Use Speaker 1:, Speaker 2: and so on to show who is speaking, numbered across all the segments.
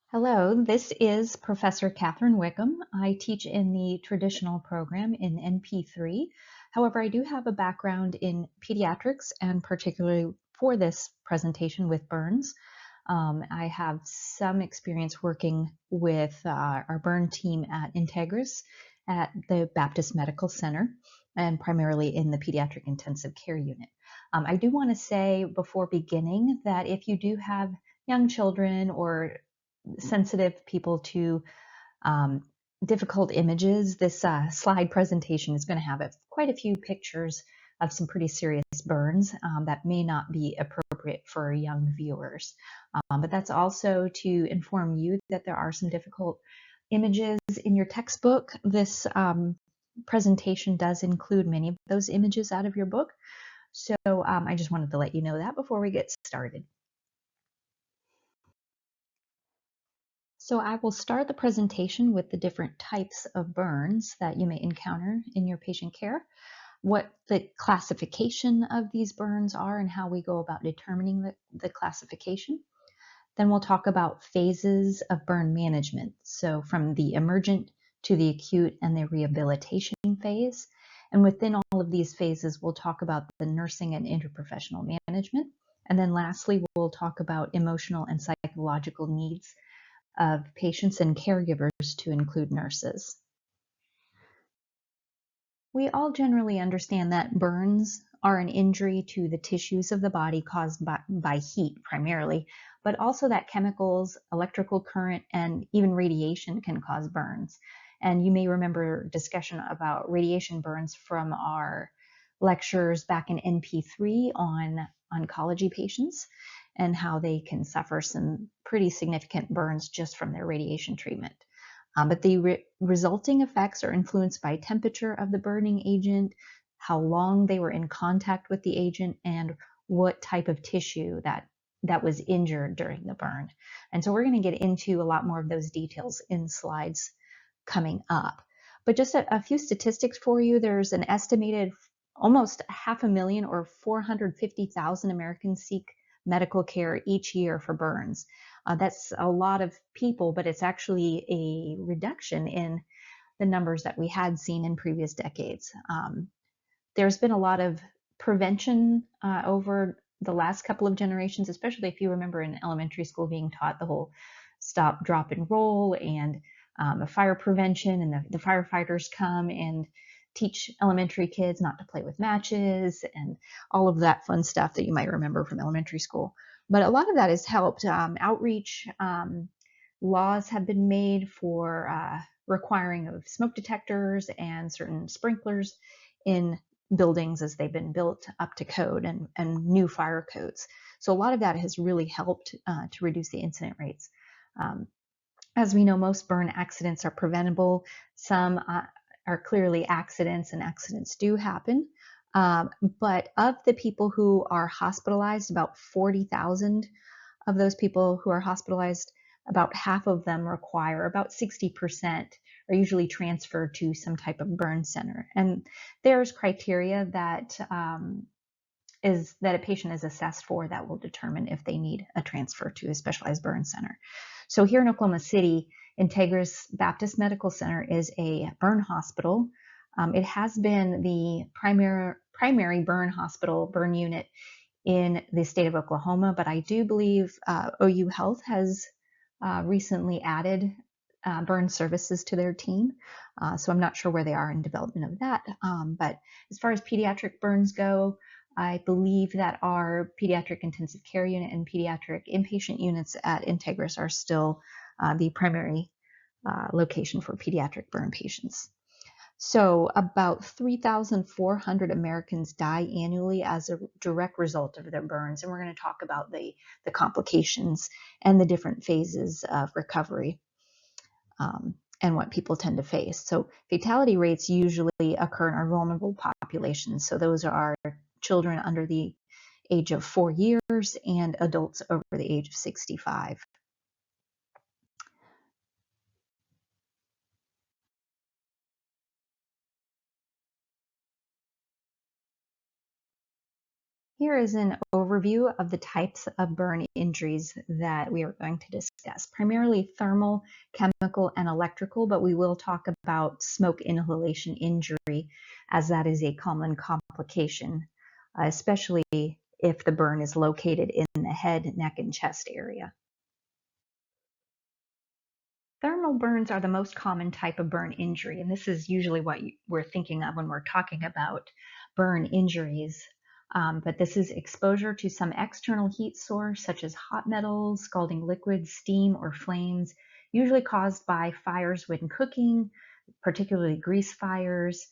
Speaker 1: Hello, this is Professor Kathryn Wickham. I teach in the traditional program in NP3. However, I do have a background in pediatrics and particularly for this presentation with burns. I have some experience working with our burn team at Integris at the Baptist Medical Center and primarily in the pediatric intensive care unit. I do want to say before beginning that if you do have young children or sensitive people to um, difficult images, this slide presentation is going to have quite a few pictures of some pretty serious burns that may not be appropriate for young viewers. But that's also to inform you that there are some difficult images in your textbook. This presentation does include many of those images out of your book. So I just wanted to let you know that before we get started. So I will start the presentation with the different types of burns that you may encounter in your patient care, what the classification of these burns are and how we go about determining the classification. Then we'll talk about phases of burn management. So from the emergent to the acute and the rehabilitation phase. And within all of these phases, we'll talk about the nursing and interprofessional management. And then lastly, we'll talk about emotional and psychological needs of patients and caregivers to include nurses. We all generally understand that burns are an injury to the tissues of the body caused by heat primarily, but also that chemicals, electrical current, and even radiation can cause burns. And you may remember discussion about radiation burns from our lectures back in NP3 on oncology patients and how they can suffer some pretty significant burns just from their radiation treatment. But the resulting effects are influenced by temperature of the burning agent, how long they were in contact with the agent, and what type of tissue that was injured during the burn. And so we're going to get into a lot more of those details in slides coming up. But just a few statistics for you. There's an estimated almost 500,000 or 450,000 Americans seek medical care each year for burns. That's a lot of people, but it's actually a reduction in the numbers that we had seen in previous decades. There's been a lot of prevention over the last couple of generations, especially if you remember in elementary school being taught the whole stop, drop, and roll and fire prevention, and the firefighters come and teach elementary kids not to play with matches and all of that fun stuff that you might remember from elementary school. But a lot of that has helped. Outreach laws have been made for requiring of smoke detectors and certain sprinklers in buildings as they've been built up to code and new fire codes. So a lot of that has really helped to reduce the incident rates. As we know, most burn accidents are preventable. Some are clearly accidents, and accidents do happen. But of the people who are hospitalized, about 40,000 of those people who are hospitalized, about half of them require, about 60% are usually transferred to some type of burn center. And there's criteria that that a patient is assessed for that will determine if they need a transfer to a specialized burn center. So here in Oklahoma City, Integris Baptist Medical Center is a burn hospital. It has been the primary burn hospital, burn unit in the state of Oklahoma, but I do believe OU Health has recently added burn services to their team. So I'm not sure where they are in development of that. But as far as pediatric burns go, I believe that our pediatric intensive care unit and pediatric inpatient units at Integris are still the primary location for pediatric burn patients. So about 3,400 Americans die annually as a direct result of their burns. And we're going to talk about the complications and the different phases of recovery and what people tend to face. So fatality rates usually occur in our vulnerable populations. So those are children under the age of 4 years and adults over the age of 65. Here is an overview of the types of burn injuries that we are going to discuss, primarily thermal, chemical, and electrical, but we will talk about smoke inhalation injury as that is a common complication, especially if the burn is located in the head, neck, and chest area. Thermal burns are the most common type of burn injury, and this is usually what we're thinking of when we're talking about burn injuries. But this is exposure to some external heat source, such as hot metals, scalding liquids, steam, or flames, usually caused by fires when cooking, particularly grease fires,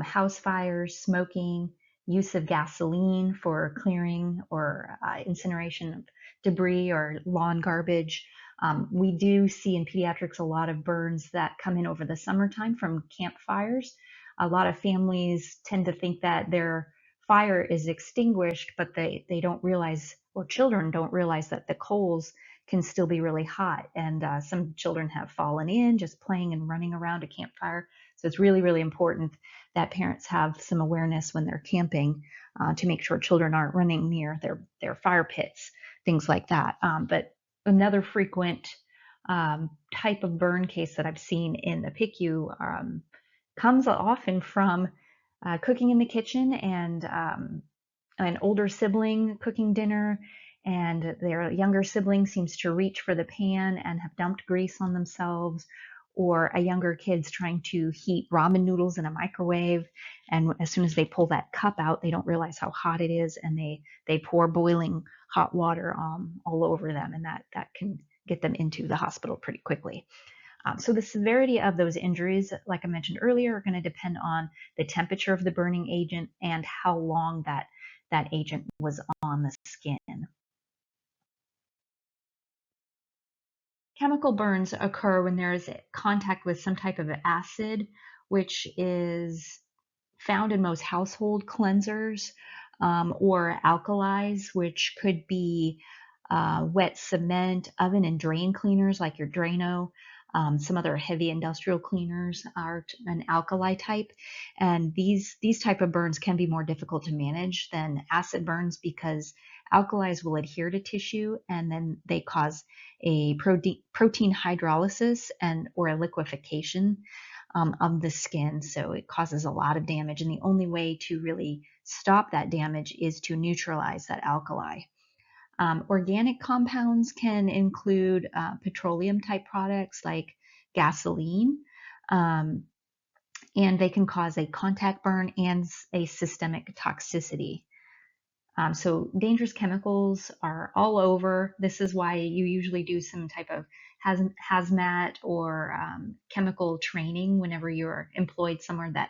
Speaker 1: house fires, smoking, use of gasoline for clearing or incineration of debris or lawn garbage. We do see in pediatrics a lot of burns that come in over the summertime from campfires. A lot of families tend to think that their fire is extinguished, but they don't realize, or children don't realize, that the coals can still be really hot. And some children have fallen in just playing and running around a campfire. So it's really, really important that parents have some awareness when they're camping to make sure children aren't running near their fire pits, things like that. But another frequent type of burn case that I've seen in the PICU comes often from cooking in the kitchen and an older sibling cooking dinner, and their younger sibling seems to reach for the pan and have dumped grease on themselves, or a younger kid's trying to heat ramen noodles in a microwave, and as soon as they pull that cup out, they don't realize how hot it is, and they pour boiling hot water all over them, and that can get them into the hospital pretty quickly. So the severity of those injuries, like I mentioned earlier, are going to depend on the temperature of the burning agent and how long that agent was on the skin. Chemical burns occur when there is contact with some type of acid, which is found in most household cleansers, or alkalis, which could be wet cement, oven and drain cleaners like your Drano. Some other heavy industrial cleaners are an alkali type, and these type of burns can be more difficult to manage than acid burns because alkalis will adhere to tissue and then they cause a protein hydrolysis and or a liquefaction of the skin, so it causes a lot of damage, and the only way to really stop that damage is to neutralize that alkali. Organic compounds can include petroleum type products like gasoline, um, and they can cause a contact burn and a systemic toxicity. So dangerous chemicals are all over. This is why you usually do some type of hazmat or chemical training whenever you're employed somewhere that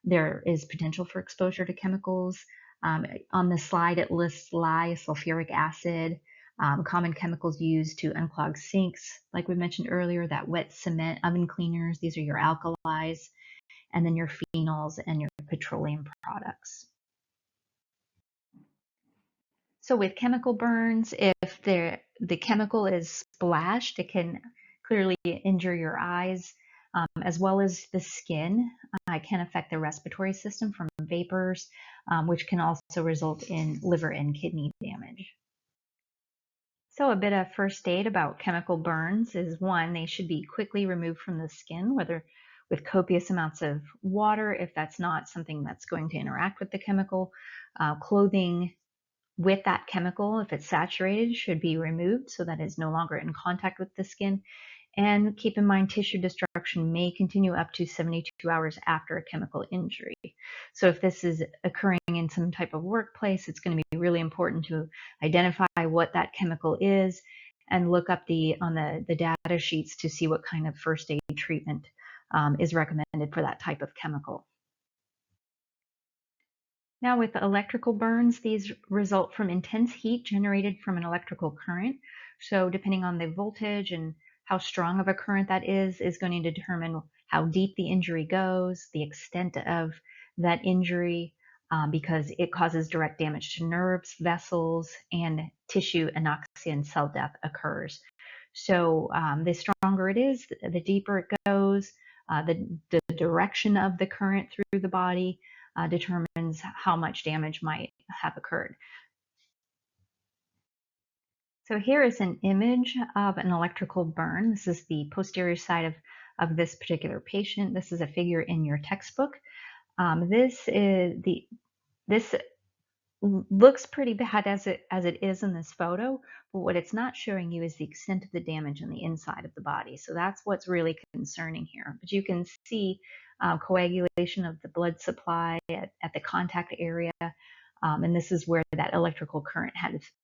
Speaker 1: there is potential for exposure to chemicals. On the slide, it lists lye, sulfuric acid, common chemicals used to unclog sinks, like we mentioned earlier, that wet cement, oven cleaners, these are your alkalis, and then your phenols and your petroleum products. So with chemical burns, if the chemical is splashed, it can clearly injure your eyes, as well as the skin. It can affect the respiratory system from vapors, which can also result in liver and kidney damage. So a bit of first aid about chemical burns is, one, they should be quickly removed from the skin, whether with copious amounts of water, if that's not something that's going to interact with the chemical. Clothing with that chemical, if it's saturated, should be removed so that it's no longer in contact with the skin. And keep in mind, tissue destruction may continue up to 72 hours after a chemical injury. So if this is occurring in some type of workplace, it's going to be really important to identify what that chemical is and look up on the data sheets to see what kind of first aid treatment is recommended for that type of chemical. Now with electrical burns, these result from intense heat generated from an electrical current. So depending on the voltage and how strong of a current that is going to determine how deep the injury goes, the extent of that injury, because it causes direct damage to nerves, vessels, and tissue anoxia and cell death occurs. So the stronger it is, the deeper it goes, the direction of the current through the body, determines how much damage might have occurred. So here is an image of an electrical burn. This is the posterior side of this particular patient. This is a figure in your textbook. This looks pretty bad as it is in this photo, but what it's not showing you is the extent of the damage on the inside of the body. So that's what's really concerning here. But you can see coagulation of the blood supply at the contact area, and this is where that electrical current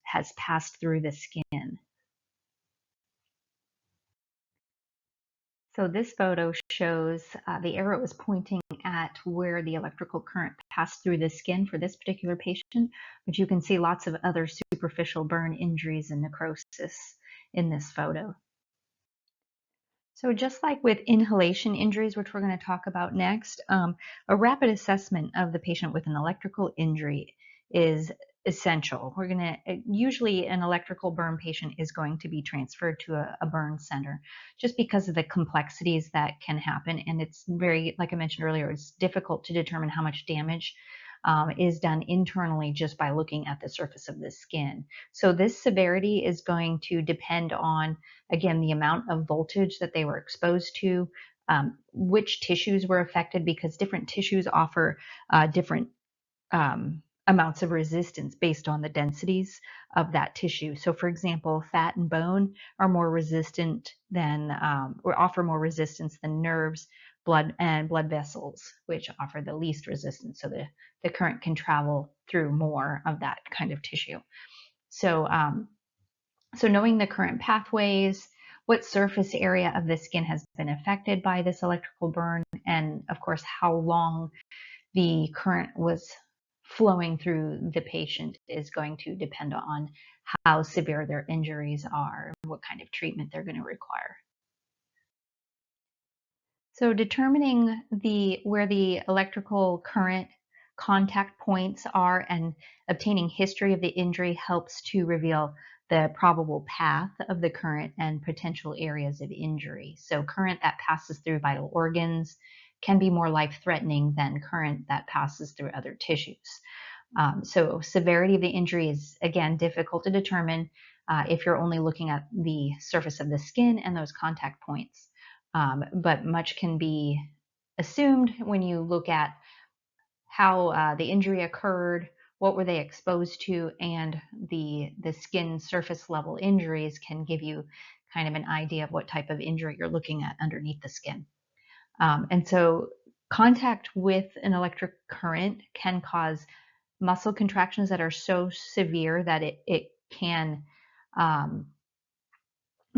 Speaker 1: has passed through the skin. So this photo shows the arrow is pointing at where the electrical current passed through the skin for this particular patient, but you can see lots of other superficial burn injuries and necrosis in this photo. So just like with inhalation injuries, which we're going to talk about next, a rapid assessment of the patient with an electrical injury is essential. Usually an electrical burn patient is going to be transferred to a burn center just because of the complexities that can happen. And it's very, like I mentioned earlier, it's difficult to determine how much damage is done internally just by looking at the surface of the skin. So this severity is going to depend on, again, the amount of voltage that they were exposed to, which tissues were affected, because different tissues offer different amounts of resistance based on the densities of that tissue. So for example, fat and bone are more resistant than, or offer more resistance than nerves, blood vessels, which offer the least resistance. So the current can travel through more of that kind of tissue. So, so knowing the current pathways, what surface area of the skin has been affected by this electrical burn, and of course, how long the current was flowing through the patient is going to depend on how severe their injuries are and what kind of treatment they're going to require. So determining where the electrical current contact points are and obtaining history of the injury helps to reveal the probable path of the current and potential areas of injury. So current that passes through vital organs can be more life-threatening than current that passes through other tissues. So severity of the injury is, again, difficult to determine if you're only looking at the surface of the skin and those contact points. But much can be assumed when you look at how the injury occurred, what were they exposed to, and the skin surface level injuries can give you kind of an idea of what type of injury you're looking at underneath the skin. And so contact with an electric current can cause muscle contractions that are so severe that it can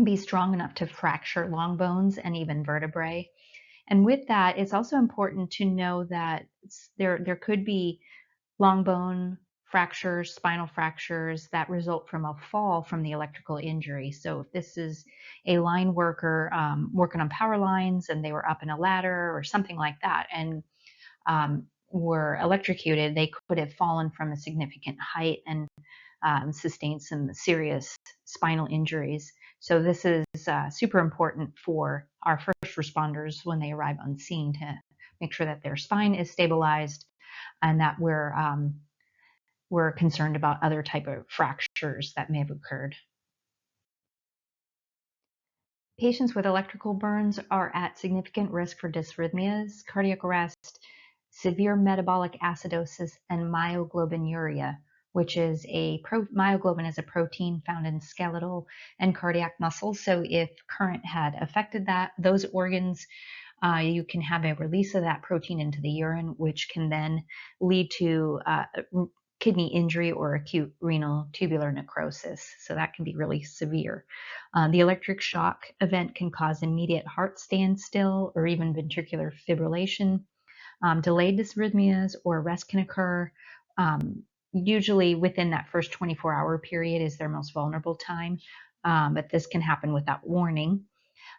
Speaker 1: be strong enough to fracture long bones and even vertebrae. And with that, it's also important to know that there could be long bone fractures, spinal fractures that result from a fall from the electrical injury. So if this is a line worker working on power lines and they were up in a ladder or something like that and were electrocuted, they could have fallen from a significant height and sustained some serious spinal injuries. So this is super important for our first responders when they arrive on scene to make sure that their spine is stabilized and that we're concerned about other type of fractures that may have occurred. Patients with electrical burns are at significant risk for dysrhythmias, cardiac arrest, severe metabolic acidosis, and myoglobinuria, which is myoglobin is a protein found in skeletal and cardiac muscles. So if current had affected those organs, you can have a release of that protein into the urine, which can then lead to kidney injury or acute renal tubular necrosis. So that can be really severe. The electric shock event can cause immediate heart standstill or even ventricular fibrillation. Delayed dysrhythmias or arrest can occur. Usually within that first 24-hour period is their most vulnerable time, but this can happen without warning.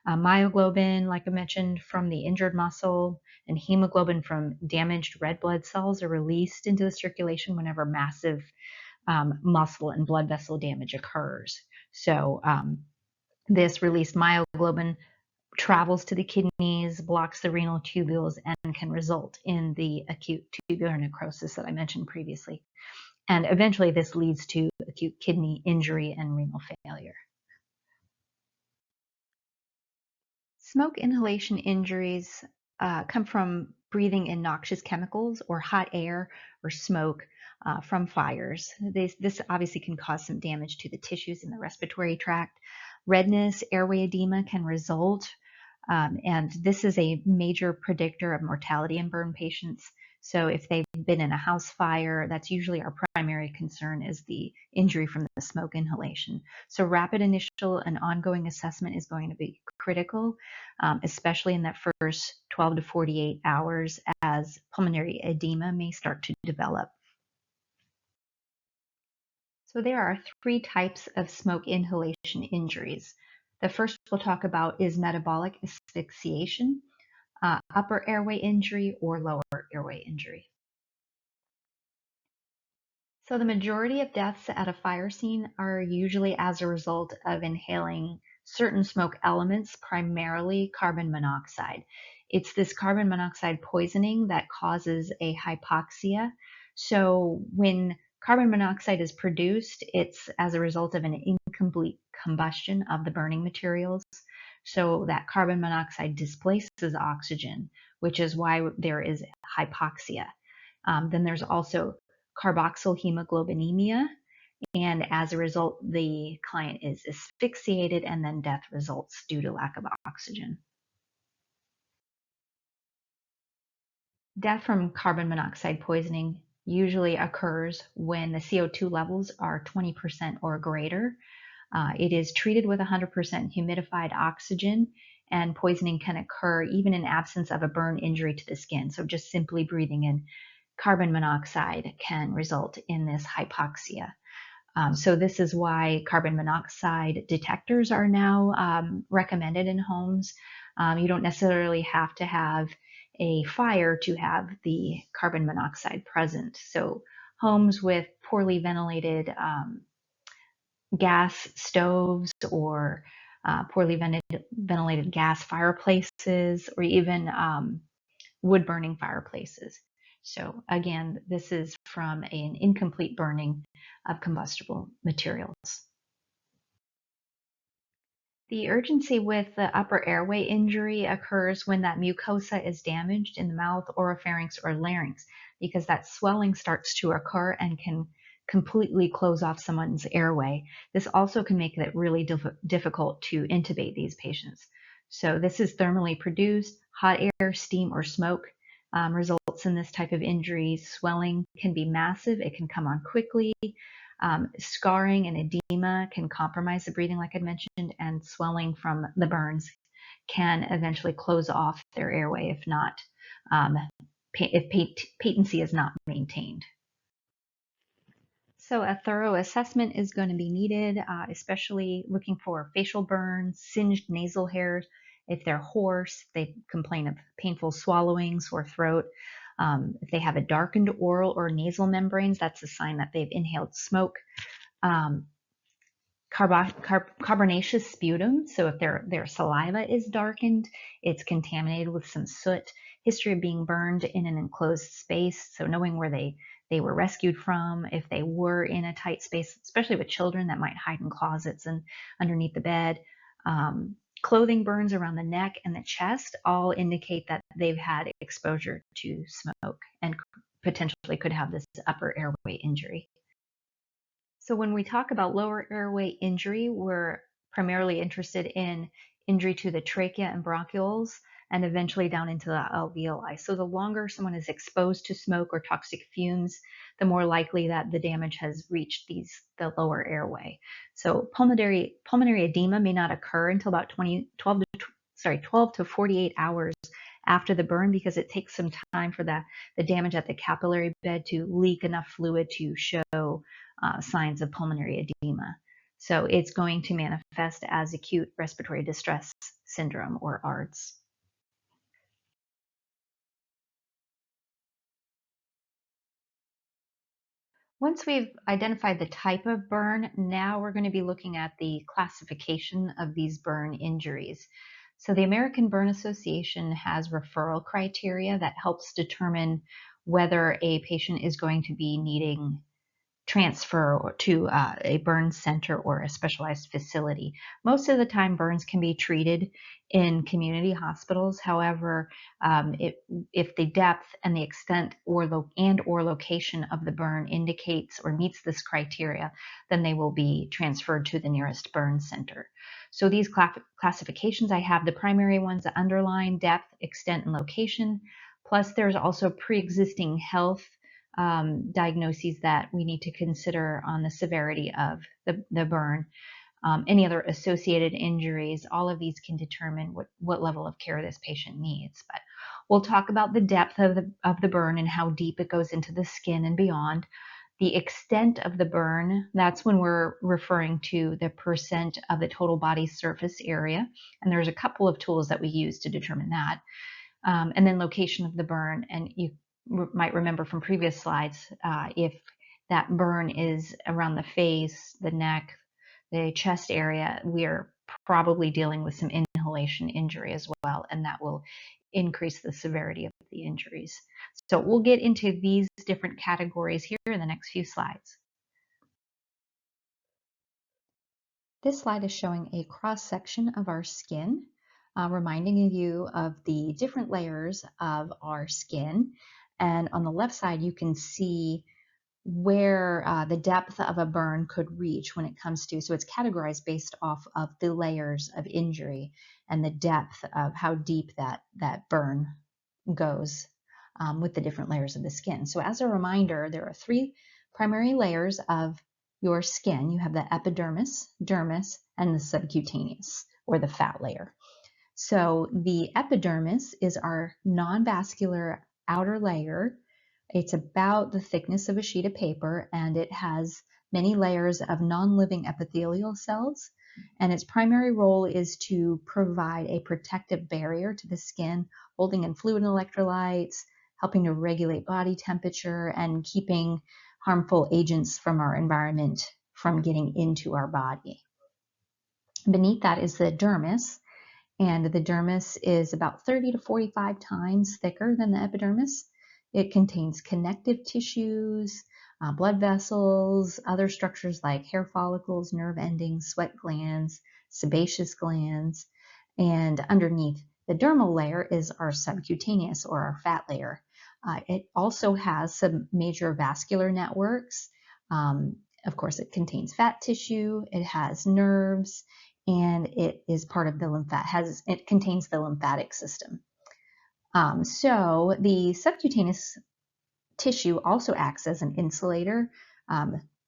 Speaker 1: Myoglobin, like I mentioned, from the injured muscle, and hemoglobin from damaged red blood cells are released into the circulation whenever massive muscle and blood vessel damage occurs. So this released myoglobin travels to the kidneys, blocks the renal tubules, and can result in the acute tubular necrosis that I mentioned previously. And eventually this leads to acute kidney injury and renal failure. Smoke inhalation injuries come from breathing in noxious chemicals or hot air or smoke from fires. This obviously can cause some damage to the tissues in the respiratory tract. Redness, airway edema can result, and this is a major predictor of mortality in burn patients. So if they've been in a house fire, that's usually our primary concern, is the injury from the smoke inhalation. So rapid initial and ongoing assessment is going to be critical, especially in that first 12 to 48 hours as pulmonary edema may start to develop. So there are 3 types of smoke inhalation injuries. The first we'll talk about is metabolic asphyxiation, upper airway injury, or lower airway injury. So the majority of deaths at a fire scene are usually as a result of inhaling certain smoke elements, primarily carbon monoxide. It's this carbon monoxide poisoning that causes a hypoxia. So when carbon monoxide is produced, it's as a result of an incomplete combustion of the burning materials. So that carbon monoxide displaces oxygen, which is why there is hypoxia. Then there's also carboxyl hemoglobinemia, and as a result, the client is asphyxiated and then death results due to lack of oxygen. Death from carbon monoxide poisoning usually occurs when the CO2 levels are 20% or greater. It is treated with 100% humidified oxygen, and poisoning can occur even in absence of a burn injury to the skin. So just simply breathing in carbon monoxide can result in this hypoxia. So this is why carbon monoxide detectors are now recommended in homes. You don't necessarily have to have a fire to have the carbon monoxide present. So homes with poorly ventilated gas stoves, or poorly ventilated gas fireplaces, or even wood burning fireplaces. So again, this is from an incomplete burning of combustible materials. The urgency with the upper airway injury occurs when that mucosa is damaged in the mouth, oropharynx, or larynx, because that swelling starts to occur and can completely close off someone's airway. This also can make it really difficult to intubate these patients. So this is thermally produced. Hot air, steam, or smoke results in this type of injury. Swelling can be massive. It can come on quickly. Scarring and edema can compromise the breathing, like I mentioned, and swelling from the burns can eventually close off their airway if patency is not maintained. So a thorough assessment is going to be needed, especially looking for facial burns, singed nasal hairs, if they're hoarse, if they complain of painful swallowing, sore throat. If they have a darkened oral or nasal membranes, that's a sign that they've inhaled smoke. Carbonaceous sputum, so if their saliva is darkened, it's contaminated with some soot. History of being burned in an enclosed space, so knowing where they were rescued from, if they were in a tight space, especially with children that might hide in closets and underneath the bed. Clothing burns around the neck and the chest all indicate that they've had exposure to smoke and potentially could have this upper airway injury. So when we talk about lower airway injury, we're primarily interested in injury to the trachea and bronchioles, and eventually down into the alveoli. So the longer someone is exposed to smoke or toxic fumes, the more likely that the damage has reached the lower airway. So pulmonary edema may not occur until about 12 to 48 hours after the burn, because it takes some time for the damage at the capillary bed to leak enough fluid to show signs of pulmonary edema. So it's going to manifest as acute respiratory distress syndrome, or ARDS. Once we've identified the type of burn, now we're going to be looking at the classification of these burn injuries. So the American Burn Association has referral criteria that helps determine whether a patient is going to be needing transfer to a burn center or a specialized facility. Most of the time, burns can be treated in community hospitals. However, if the depth and the extent or location of the burn indicates or meets this criteria, then they will be transferred to the nearest burn center. So these classifications I have, the primary ones that underline depth, extent, and location, plus there's also pre-existing health diagnoses that we need to consider on the severity of the burn. Any other associated injuries, all of these can determine what level of care this patient needs. But we'll talk about the depth of the burn and how deep it goes into the skin and beyond. The extent of the burn, that's when we're referring to the percent of the total body surface area. And there's a couple of tools that we use to determine that. And then location of the burn. And you might remember from previous slides, if that burn is around the face, the neck, the chest area, we are probably dealing with some inhalation injury as well, and that will increase the severity of the injuries. So we'll get into these different categories here in the next few slides. This slide is showing a cross-section of our skin, reminding you of the different layers of our skin. And on the left side, you can see where the depth of a burn could reach when it comes to, so it's categorized based off of the layers of injury and the depth of how deep that burn goes with the different layers of the skin. So as a reminder, there are three primary layers of your skin. You have the epidermis, dermis, and the subcutaneous, or the fat layer. So the epidermis is our non-vascular outer layer. It's about the thickness of a sheet of paper, and it has many layers of non-living epithelial cells. And its primary role is to provide a protective barrier to the skin, holding in fluid and electrolytes, helping to regulate body temperature, and keeping harmful agents from our environment from getting into our body. Beneath that is the dermis, and the dermis is about 30 to 45 times thicker than the epidermis. It contains connective tissues, blood vessels, other structures like hair follicles, nerve endings, sweat glands, sebaceous glands, and underneath the dermal layer is our subcutaneous, or our fat layer. It also has some major vascular networks. Of course, it contains fat tissue, it has nerves, and it is part of the it contains the lymphatic system. So the subcutaneous tissue also acts as an insulator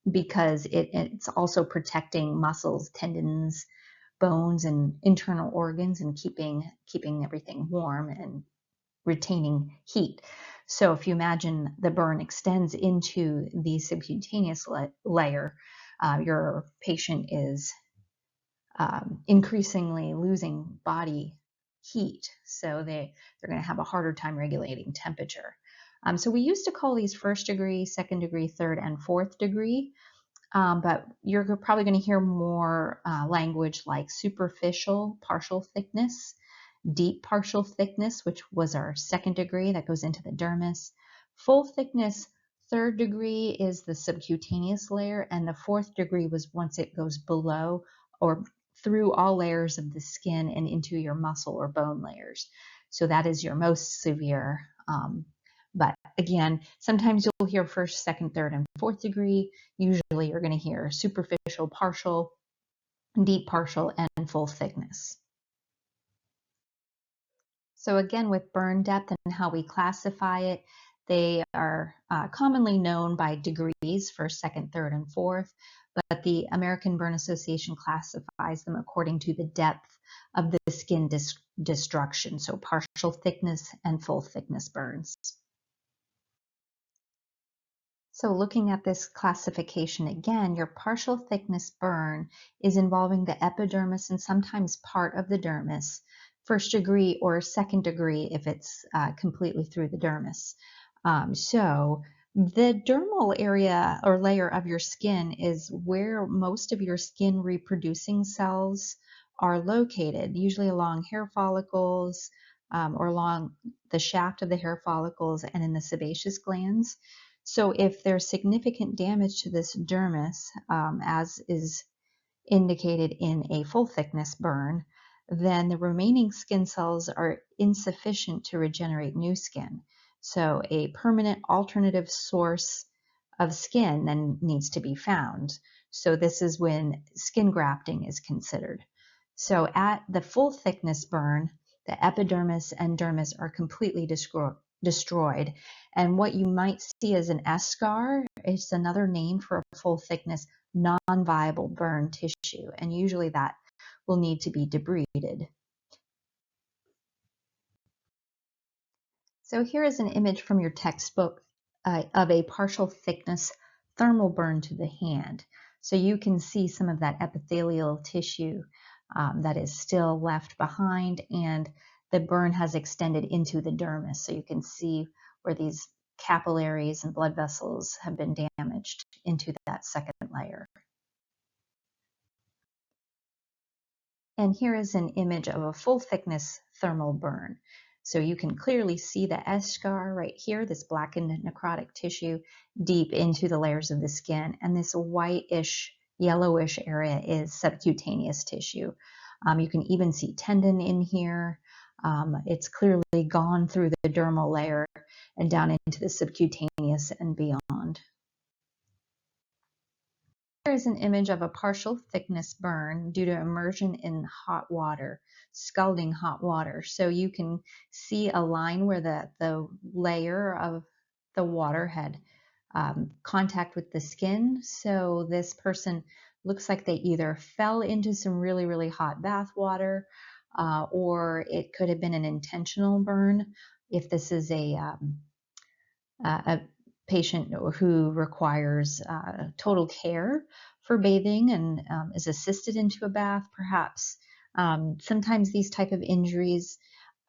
Speaker 1: because it's also protecting muscles, tendons, bones, and internal organs, and keeping everything warm and retaining heat. So if you imagine the burn extends into the subcutaneous layer, your patient is increasingly losing body heat, so they're going to have a harder time regulating temperature. So we used to call these first degree, second degree, third, and fourth degree, but you're probably going to hear more language like superficial partial thickness, deep partial thickness, which was our second degree, that goes into the dermis. Full thickness, third degree, is the subcutaneous layer, and the fourth degree was once it goes below or through all layers of the skin and into your muscle or bone layers. So that is your most severe. But again, sometimes you'll hear first, second, third, and fourth degree. Usually you're going to hear superficial partial, deep partial, and full thickness. So again, with burn depth and how we classify it, they are commonly known by degrees, first, second, third, and fourth, but the American Burn Association classifies them according to the depth of the skin destruction, so partial thickness and full thickness burns. So looking at this classification again, your partial thickness burn is involving the epidermis and sometimes part of the dermis, first degree or second degree if it's completely through the dermis. So the dermal area or layer of your skin is where most of your skin reproducing cells are located, usually along hair follicles or along the shaft of the hair follicles and in the sebaceous glands. So if there's significant damage to this dermis, as is indicated in a full thickness burn, then the remaining skin cells are insufficient to regenerate new skin. So a permanent alternative source of skin then needs to be found. So this is when skin grafting is considered. So at the full thickness burn, the epidermis and dermis are completely destroyed. And what you might see as an eschar is another name for a full thickness non-viable burn tissue, and usually that will need to be debrided. So here is an image from your textbook of a partial thickness thermal burn to the hand. So you can see some of that epithelial tissue that is still left behind, and the burn has extended into the dermis. So you can see where these capillaries and blood vessels have been damaged into that second layer. And here is an image of a full thickness thermal burn. So you can clearly see the eschar right here, this blackened necrotic tissue deep into the layers of the skin. And this whitish, yellowish area is subcutaneous tissue. You can even see tendon in here. It's clearly gone through the dermal layer and down into the subcutaneous and beyond. Here is an image of a partial thickness burn due to immersion in hot water, scalding hot water. So you can see a line where the layer of the water had contact with the skin. So this person looks like they either fell into some really, really hot bath water, or it could have been an intentional burn. If this is a patient who requires total care for bathing and is assisted into a bath, perhaps. Sometimes these type of injuries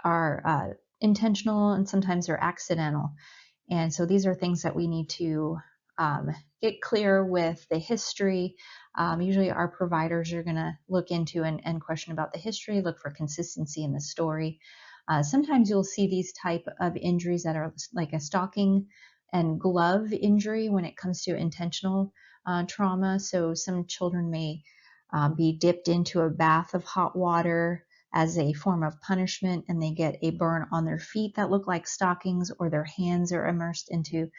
Speaker 1: are intentional and sometimes they're accidental. And so these are things that we need to get clear with the history. Usually our providers are going to look into and question about the history, look for consistency in the story. Sometimes you'll see these type of injuries that are like a stocking and glove injury when it comes to intentional trauma. So some children may be dipped into a bath of hot water as a form of punishment, and they get a burn on their feet that look like stockings, or their hands are immersed into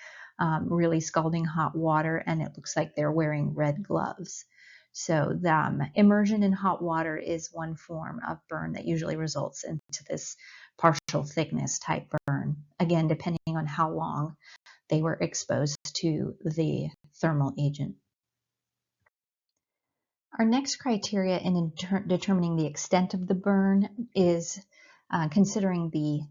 Speaker 1: really scalding hot water and it looks like they're wearing red gloves. So the immersion in hot water is one form of burn that usually results into this partial thickness type burn, again depending on how long they were exposed to the thermal agent. Our next criteria in determining the extent of the burn is considering the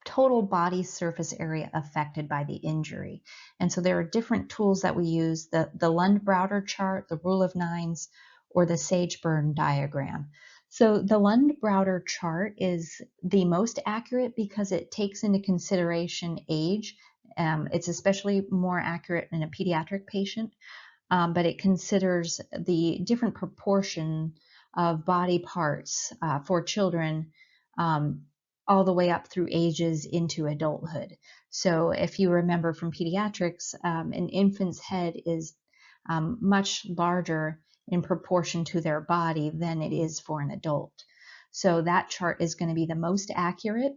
Speaker 1: total body surface area affected by the injury. And so there are different tools that we use, the Lund-Browder chart, the rule of nines, or the sage burn diagram. So the Lund-Browder chart is the most accurate because it takes into consideration age. It's especially more accurate in a pediatric patient, but it considers the different proportion of body parts for children all the way up through ages into adulthood. So if you remember from pediatrics, an infant's head is much larger in proportion to their body than it is for an adult. So that chart is going to be the most accurate.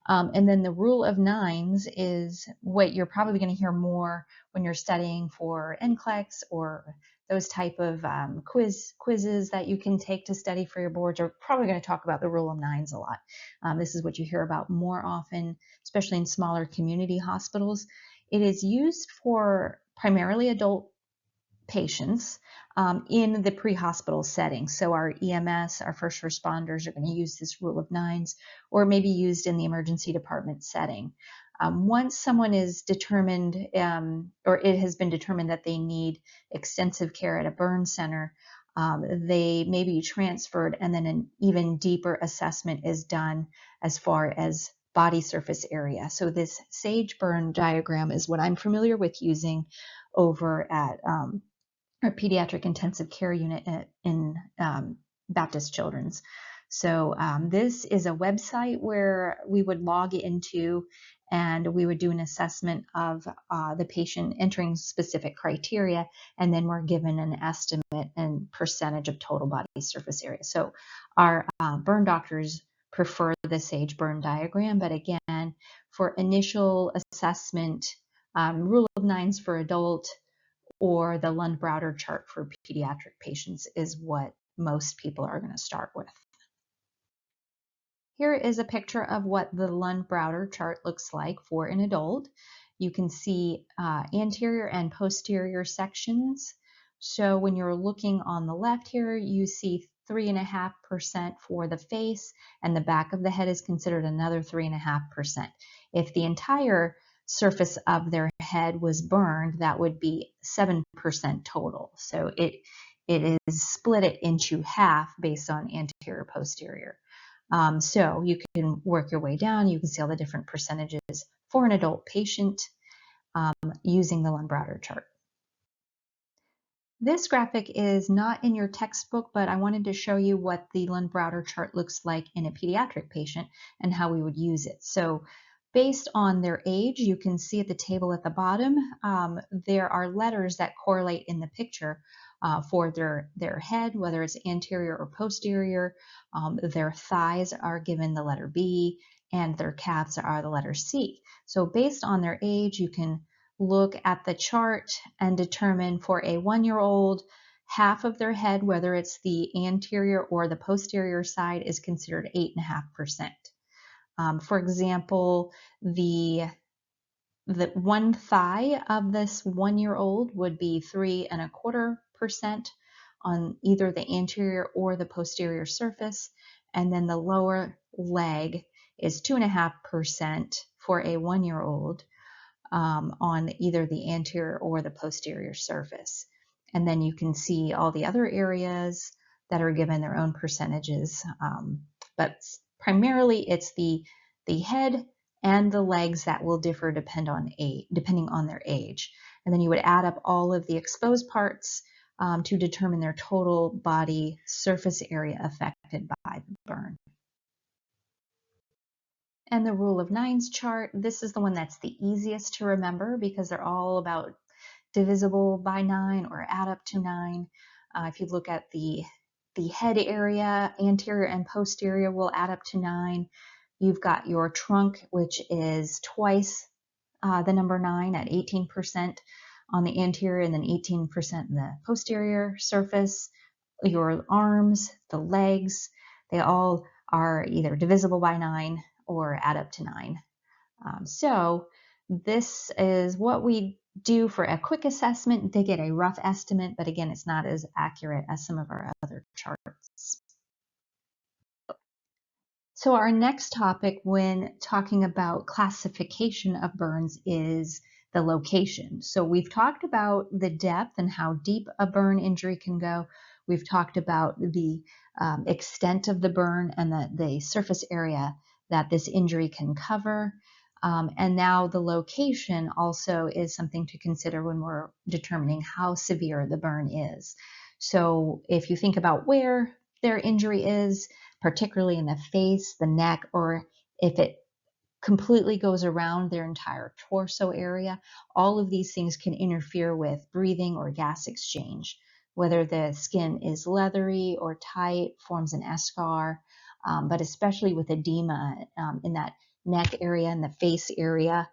Speaker 1: And then the rule of nines is what you're probably going to hear more when you're studying for NCLEX or those type of quizzes that you can take to study for your boards. Are probably going to talk about the rule of nines a lot. This is what you hear about more often, especially in smaller community hospitals. It is used for primarily adult patients in the pre-hospital setting. So our EMS, our first responders are going to use this rule of nines, or maybe used in the emergency department setting. Once someone is determined, or it has been determined that they need extensive care at a burn center, they may be transferred, and then an even deeper assessment is done as far as body surface area. So this sage burn diagram is what I'm familiar with using over at our pediatric intensive care unit in Baptist Children's. So this is a website where we would log into and we would do an assessment of the patient entering specific criteria, and then we're given an estimate and percentage of total body surface area. So our burn doctors prefer the SAGE burn diagram, but again, for initial assessment, rule of nines for adult or the Lund-Browder chart for pediatric patients is what most people are going to start with. Here is a picture of what the Lund-Browder chart looks like for an adult. You can see anterior and posterior sections. So when you're looking on the left here, you see 3.5% for the face, and the back of the head is considered another 3.5%. If the entire surface of their head was burned, that would be 7% total. So it is split it into half based on anterior, posterior. So you can work your way down. You can see all the different percentages for an adult patient using the Lund-Browder chart. This graphic is not in your textbook, but I wanted to show you what the Lund-Browder chart looks like in a pediatric patient and how we would use it. So based on their age, you can see at the table at the bottom, there are letters that correlate in the picture for their head, whether it's anterior or posterior. Their thighs are given the letter B, and their calves are the letter C. So based on their age, you can look at the chart and determine for a 1-year-old, half of their head, whether it's the anterior or the posterior side, is considered 8.5%. For example, the one thigh of this 1-year-old would be 3.25% on either the anterior or the posterior surface, and then the lower leg is 2.5% for a 1-year-old on either the anterior or the posterior surface. And then you can see all the other areas that are given their own percentages, but primarily it's the head and the legs that will differ depending on their age. And then you would add up all of the exposed parts to determine their total body surface area affected by the burn. And the rule of nines chart, this is the one that's the easiest to remember because they're all about divisible by 9 or add up to 9. If you look at the head area, anterior and posterior will add up to 9. You've got your trunk, which is twice the number 9 at 18% on the anterior and then 18% in the posterior surface. Your arms, the legs, they all are either divisible by 9 or add up to 9. So this is what we do for a quick assessment to get a rough estimate, but again, it's not as accurate as some of our other charts. So our next topic when talking about classification of burns is the location. So we've talked about the depth and how deep a burn injury can go. We've talked about the extent of the burn and the surface area that this injury can cover. And now the location also is something to consider when we're determining how severe the burn is. So if you think about where their injury is, particularly in the face, the neck, or if it completely goes around their entire torso area, all of these things can interfere with breathing or gas exchange. Whether the skin is leathery or tight, forms an eschar, but especially with edema in that neck area and the face area,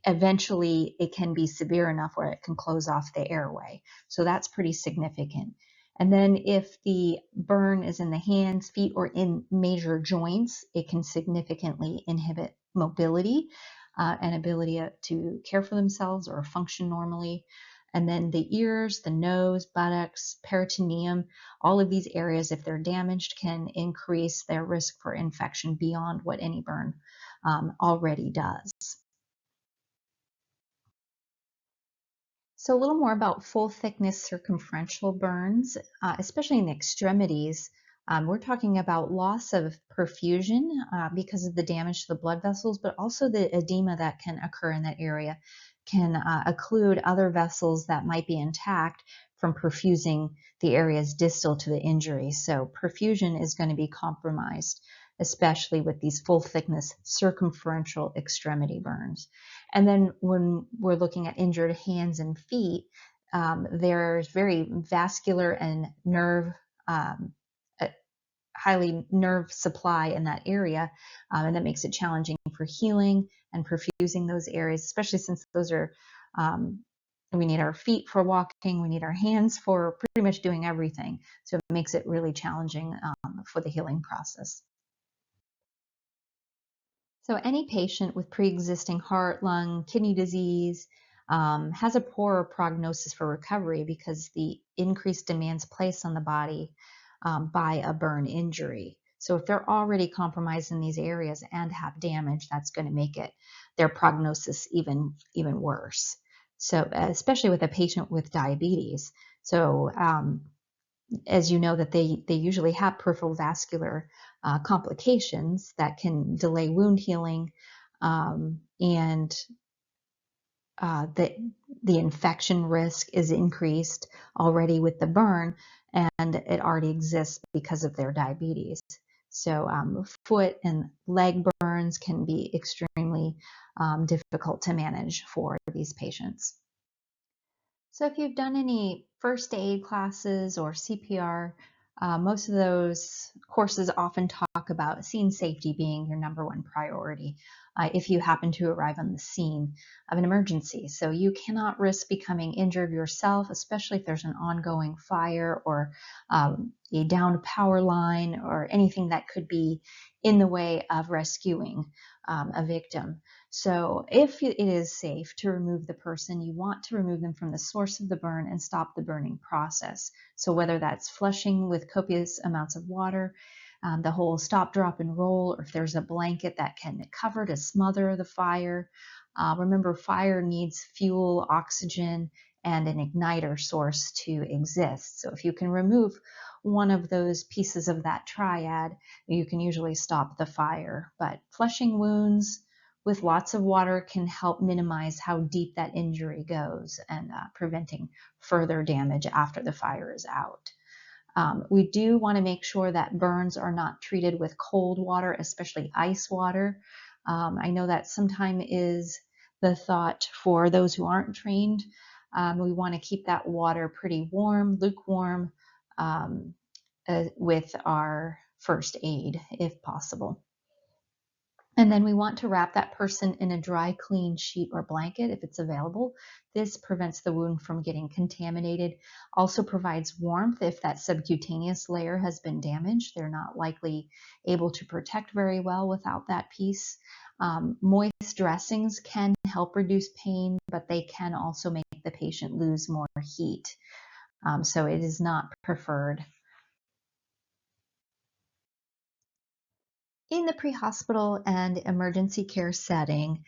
Speaker 1: eventually it can be severe enough where it can close off the airway. So that's pretty significant. And then if the burn is in the hands, feet, or in major joints, it can significantly inhibit mobility and ability to care for themselves or function normally. And then the ears, the nose, buttocks, peritoneum, all of these areas, if they're damaged, can increase their risk for infection beyond what any burn already does. So a little more about full thickness circumferential burns, especially in the extremities. We're talking about loss of perfusion because of the damage to the blood vessels, but also the edema that can occur in that area can occlude other vessels that might be intact from perfusing the areas distal to the injury. So perfusion is going to be compromised. especially with these full thickness circumferential extremity burns. And then when we're looking at injured hands and feet, there's very vascular and nerve, highly nerve supply in that area, and that makes it challenging for healing and perfusing those areas, especially since those are, we need our feet for walking, we need our hands for pretty much doing everything. So it makes it really challenging for the healing process. So any patient with pre-existing heart, lung, kidney disease has a poorer prognosis for recovery because the increased demands placed on the body by a burn injury. So if they're already compromised in these areas and have damage, that's going to make it their prognosis even worse. So especially with a patient with diabetes. So as you know, that they usually have peripheral vascular complications that can delay wound healing, and the infection risk is increased already with the burn, and it already exists because of their diabetes. So foot and leg burns can be extremely difficult to manage for these patients. So if you've done any first aid classes or CPR, most of those courses often talk about scene safety being your #1 priority if you happen to arrive on the scene of an emergency. So you cannot risk becoming injured yourself, especially if there's an ongoing fire or a downed power line or anything that could be in the way of rescuing a victim. So if it is safe to remove the person, you want to remove them from the source of the burn and stop the burning process. So whether that's flushing with copious amounts of water, the whole stop, drop, and roll, or if there's a blanket that can cover to smother the fire. Remember, fire needs fuel, oxygen, and an igniter source to exist. So if you can remove one of those pieces of that triad, you can usually stop the fire. But flushing wounds with lots of water can help minimize how deep that injury goes and preventing further damage after the fire is out. We do want to make sure that burns are not treated with cold water, especially ice water. I know that sometimes is the thought for those who aren't trained. We want to keep that water pretty warm, lukewarm, with our first aid if possible. And then we want to wrap that person in a dry, clean sheet or blanket if it's available. This prevents the wound from getting contaminated. Also provides warmth if that subcutaneous layer has been damaged. They're not likely able to protect very well without that piece. Moist dressings can help reduce pain, but they can also make the patient lose more heat. So it is not preferred. In the pre-hospital and emergency care setting,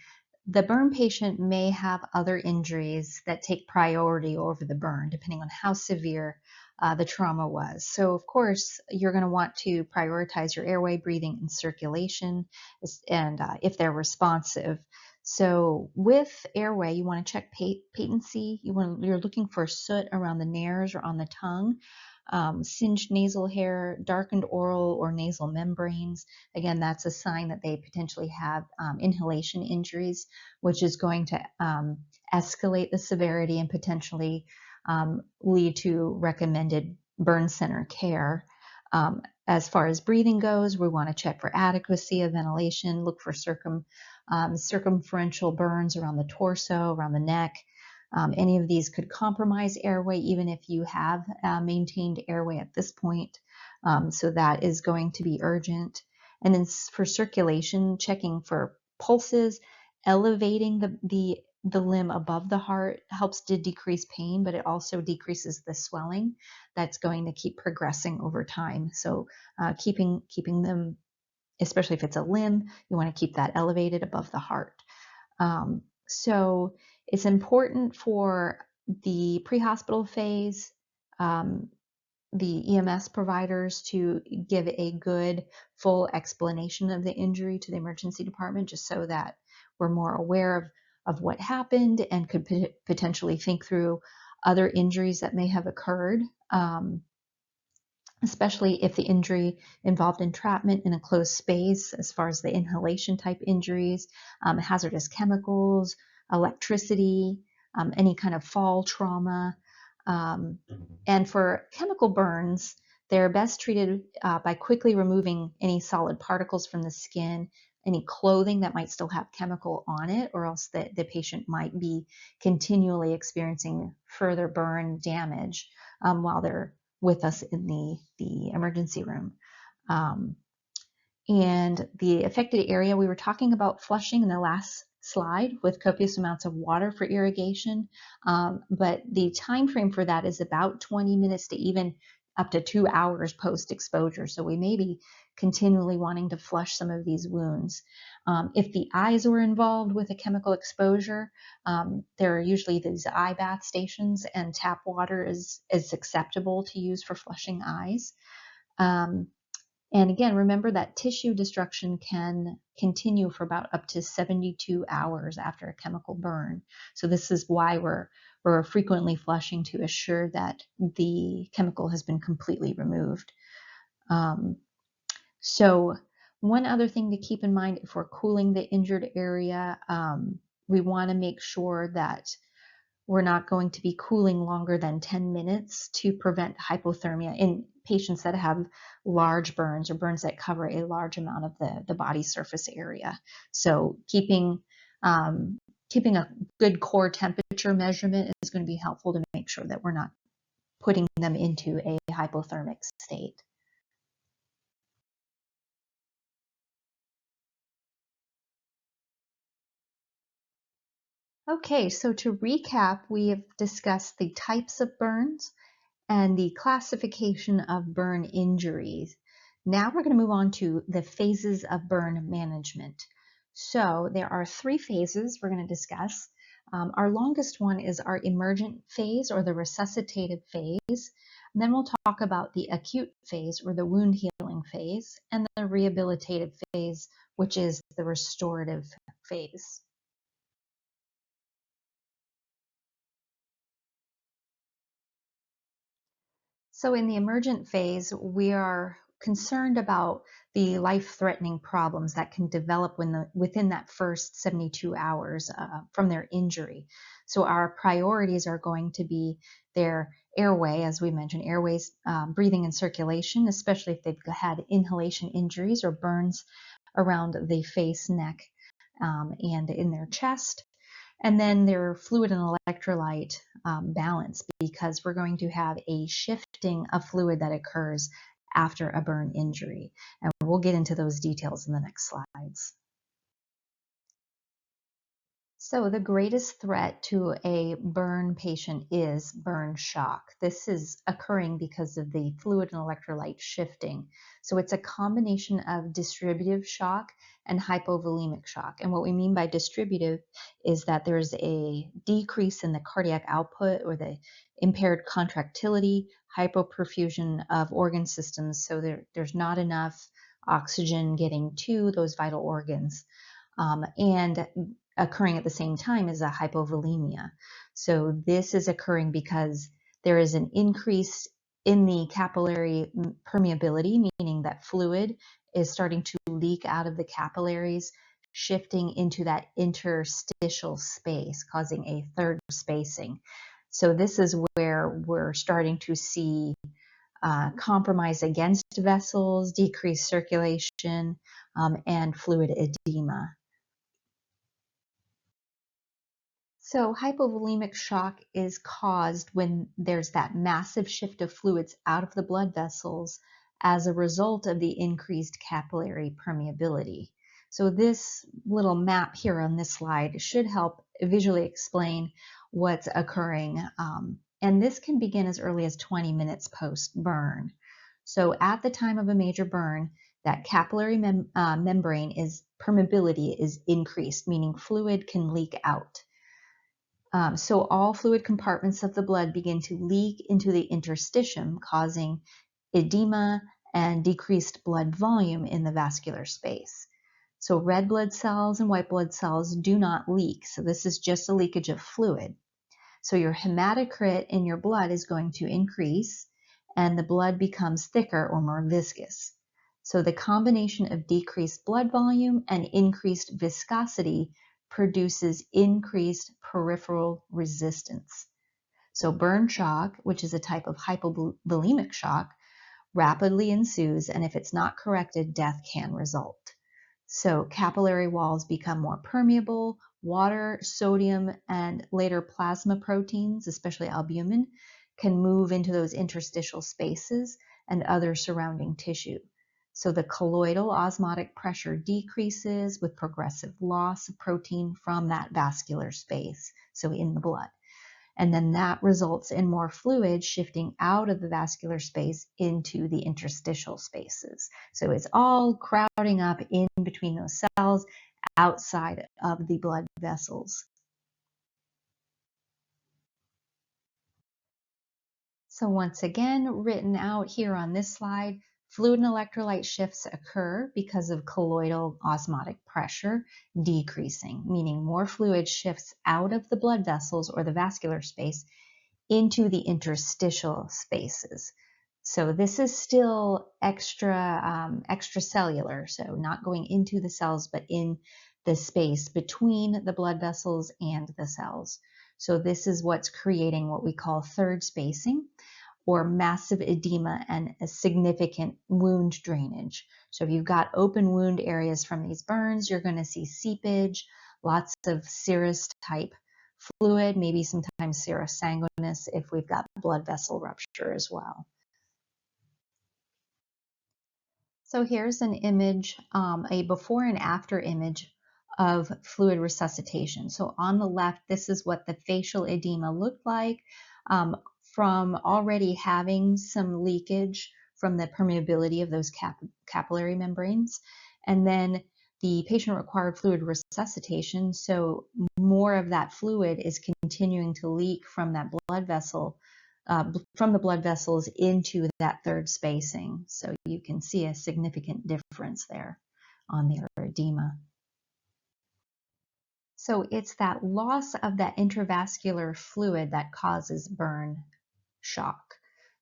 Speaker 1: the burn patient may have other injuries that take priority over the burn, depending on how severe the trauma was. So, of course, you're going to want to prioritize your airway, breathing, and circulation, and if they're responsive. So, with airway, you want to check patency. You're looking for soot around the nares or on the tongue. Singed nasal hair, darkened oral or nasal membranes. Again, that's a sign that they potentially have inhalation injuries, which is going to escalate the severity and potentially lead to recommended burn center care. As far as breathing goes, we want to check for adequacy of ventilation, look for circumferential burns around the torso, around the neck. Any of these could compromise airway, even if you have maintained airway at this point. So that is going to be urgent. And then for circulation, checking for pulses, elevating the limb above the heart helps to decrease pain, but it also decreases the swelling that's going to keep progressing over time. So keeping them, especially if it's a limb, you want to keep that elevated above the heart. So it's important for the pre-hospital phase, the EMS providers to give a good, full explanation of the injury to the emergency department, just so that we're more aware of what happened and could potentially think through other injuries that may have occurred. especially if the injury involved entrapment in a closed space, as far as the inhalation type injuries, hazardous chemicals, electricity, any kind of fall trauma. And for chemical burns, they're best treated by quickly removing any solid particles from the skin, any clothing that might still have chemical on it, or else the patient might be continually experiencing further burn damage while they're with us in the emergency room. And the affected area, we were talking about flushing in the last slide with copious amounts of water for irrigation, but the time frame for that is about 20 minutes to even up to 2 hours post-exposure. So we may be continually wanting to flush some of these wounds. If the eyes were involved with a chemical exposure, there are usually these eye bath stations, and tap water is acceptable to use for flushing eyes. And again, remember that tissue destruction can continue for about up to 72 hours after a chemical burn. So this is why we're frequently flushing to assure that the chemical has been completely removed. So one other thing to keep in mind, if we're cooling the injured area, we want to make sure that we're not going to be cooling longer than 10 minutes to prevent hypothermia in patients that have large burns or burns that cover a large amount of the body surface area. So keeping a good core temperature measurement is going to be helpful to make sure that we're not putting them into a hypothermic state. Okay, so to recap, we have discussed the types of burns and the classification of burn injuries. Now we're going to move on to the phases of burn management. So there are 3 phases we're going to discuss. Our longest one is our emergent phase, or the resuscitative phase. And then we'll talk about the acute phase, or the wound healing phase, and the rehabilitative phase, which is the restorative phase. So in the emergent phase, we are concerned about the life-threatening problems that can develop within that first 72 hours from their injury. So our priorities are going to be their airway, as we mentioned, airways, breathing and circulation, especially if they've had inhalation injuries or burns around the face, neck, and in their chest. And then their fluid and electrolyte balance, because we're going to have a shifting of fluid that occurs after a burn injury. And we'll get into those details in the next slides. So the greatest threat to a burn patient is burn shock. This is occurring because of the fluid and electrolyte shifting. So it's a combination of distributive shock and hypovolemic shock. And what we mean by distributive is that there's a decrease in the cardiac output or the impaired contractility, hypoperfusion of organ systems. So there's not enough oxygen getting to those vital organs. And occurring at the same time is a hypovolemia. So this is occurring because there is an increase in the capillary permeability, meaning that fluid is starting to leak out of the capillaries, shifting into that interstitial space, causing a third spacing. So this is where we're starting to see compromise against vessels, decreased circulation, and fluid edema. So hypovolemic shock is caused when there's that massive shift of fluids out of the blood vessels as a result of the increased capillary permeability. So this little map here on this slide should help visually explain what's occurring. And this can begin as early as 20 minutes post-burn. So at the time of a major burn, that capillary membrane permeability is increased, meaning fluid can leak out. So all fluid compartments of the blood begin to leak into the interstitium, causing edema and decreased blood volume in the vascular space. So red blood cells and white blood cells do not leak. So this is just a leakage of fluid. So your hematocrit in your blood is going to increase, and the blood becomes thicker or more viscous. So the combination of decreased blood volume and increased viscosity produces increased peripheral resistance. So burn shock, which is a type of hypovolemic shock, rapidly ensues, and if it's not corrected, death can result. So capillary walls become more permeable, water, sodium, and later plasma proteins, especially albumin, can move into those interstitial spaces and other surrounding tissue. So the colloidal osmotic pressure decreases with progressive loss of protein from that vascular space, so in the blood. And then that results in more fluid shifting out of the vascular space into the interstitial spaces. So it's all crowding up in between those cells outside of the blood vessels. So once again, written out here on this slide, fluid and electrolyte shifts occur because of colloidal osmotic pressure decreasing, meaning more fluid shifts out of the blood vessels or the vascular space into the interstitial spaces. So this is still extracellular, so not going into the cells, but in the space between the blood vessels and the cells. So this is what's creating what we call third spacing, or massive edema and a significant wound drainage. So if you've got open wound areas from these burns, you're going to see seepage, lots of serous type fluid, maybe sometimes serous sanguinous if we've got blood vessel rupture as well. So here's an image, a before and after image of fluid resuscitation. So on the left, this is what the facial edema looked like from already having some leakage from the permeability of those capillary membranes. And then the patient required fluid resuscitation, so more of that fluid is continuing to leak from that blood vessel, from the blood vessels into that third spacing. So you can see a significant difference there on their edema. So it's that loss of that intravascular fluid that causes burn shock.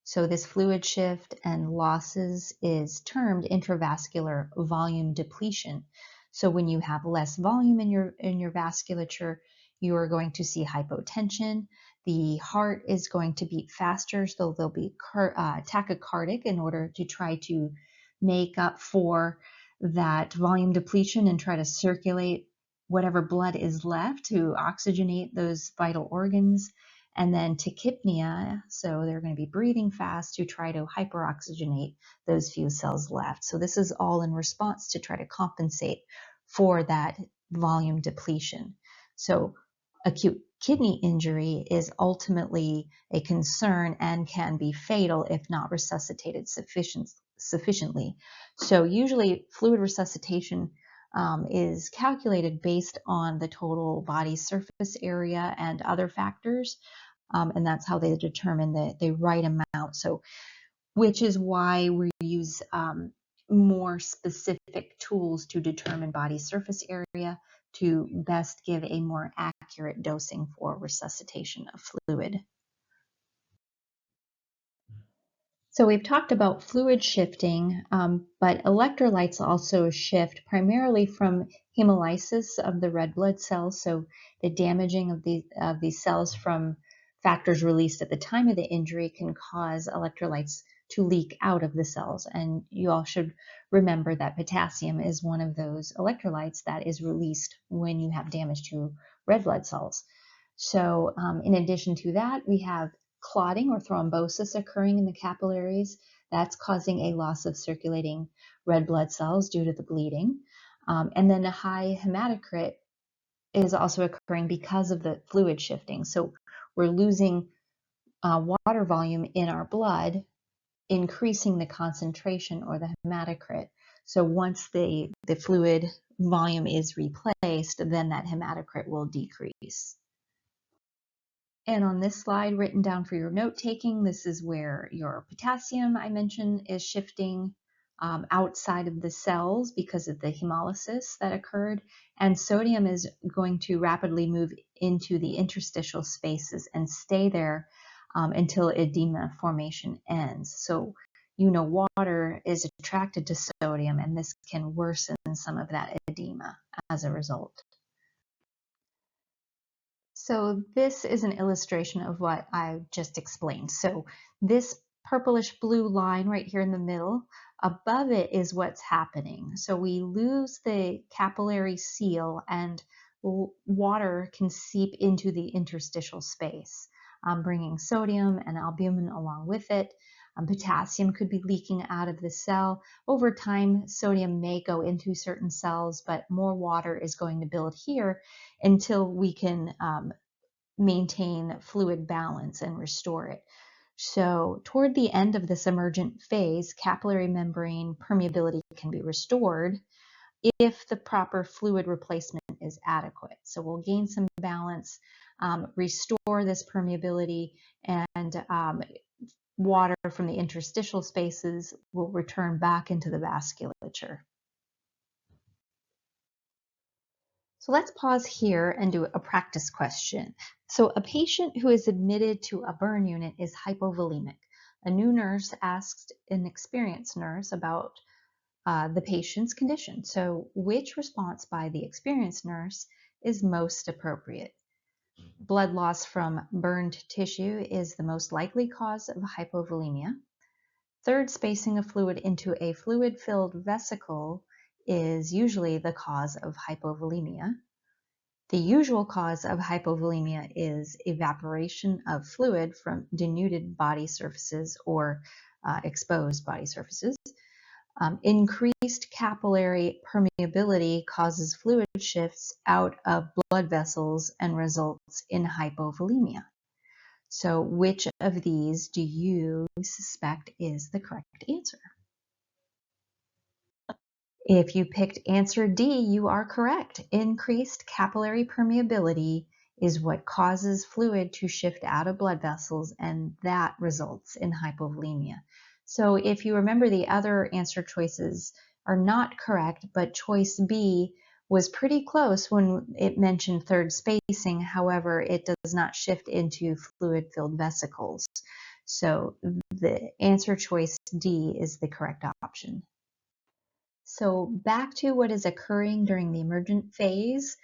Speaker 1: So this fluid shift and losses is termed intravascular volume depletion. So when you have less volume in your vasculature, you are going to see hypotension. The heart is going to beat faster, so they'll be tachycardic in order to try to make up for that volume depletion and try to circulate whatever blood is left to oxygenate those vital organs. And then tachypnea, so they're going to be breathing fast to try to hyperoxygenate those few cells left. So this is all in response to try to compensate for that volume depletion. So acute kidney injury is ultimately a concern and can be fatal if not resuscitated sufficiently. So usually fluid resuscitation is calculated based on the total body surface area and other factors. And that's how they determine the right amount. So, which is why we use more specific tools to determine body surface area to best give a more accurate dosing for resuscitation of fluid. So we've talked about fluid shifting, but electrolytes also shift primarily from hemolysis of the red blood cells, so the damaging of these cells from factors released at the time of the injury can cause electrolytes to leak out of the cells. And you all should remember that potassium is one of those electrolytes that is released when you have damage to red blood cells. So in addition to that, we have clotting or thrombosis occurring in the capillaries. That's causing a loss of circulating red blood cells due to the bleeding. And then a high hematocrit is also occurring because of the fluid shifting. So we're losing water volume in our blood, increasing the concentration or the hematocrit. So once the fluid volume is replaced, then that hematocrit will decrease. And on this slide, written down for your note taking, this is where your potassium I mentioned is shifting outside of the cells because of the hemolysis that occurred. And sodium is going to rapidly move into the interstitial spaces and stay there until edema formation ends. So, water is attracted to sodium, and this can worsen some of that edema as a result. So this is an illustration of what I just explained. So this purplish blue line right here in the middle, above it is what's happening. So we lose the capillary seal and water can seep into the interstitial space, bringing sodium and albumin along with it. Potassium could be leaking out of the cell. Over time, sodium may go into certain cells, but more water is going to build here until we can maintain fluid balance and restore it. So toward the end of this emergent phase, capillary membrane permeability can be restored if the proper fluid replacement is adequate. So we'll gain some balance, restore this permeability, and water from the interstitial spaces will return back into the vasculature. So let's pause here and do a practice question. So a patient who is admitted to a burn unit is hypovolemic. A new nurse asked an experienced nurse about the patient's condition. So which response by the experienced nurse is most appropriate? Blood loss from burned tissue is the most likely cause of hypovolemia. Third spacing of fluid into a fluid-filled vesicle is usually the cause of hypovolemia. The usual cause of hypovolemia is evaporation of fluid from denuded body surfaces or exposed body surfaces. Increased capillary permeability causes fluid shifts out of blood vessels and results in hypovolemia. So which of these do you suspect is the correct answer? If you picked answer D, you are correct. Increased capillary permeability is what causes fluid to shift out of blood vessels, and that results in hypovolemia. So if you remember, the other answer choices are not correct, but choice B was pretty close when it mentioned third spacing. However, it does not shift into fluid-filled vesicles. So the answer choice D is the correct option. So back to what is occurring during the emergent phase.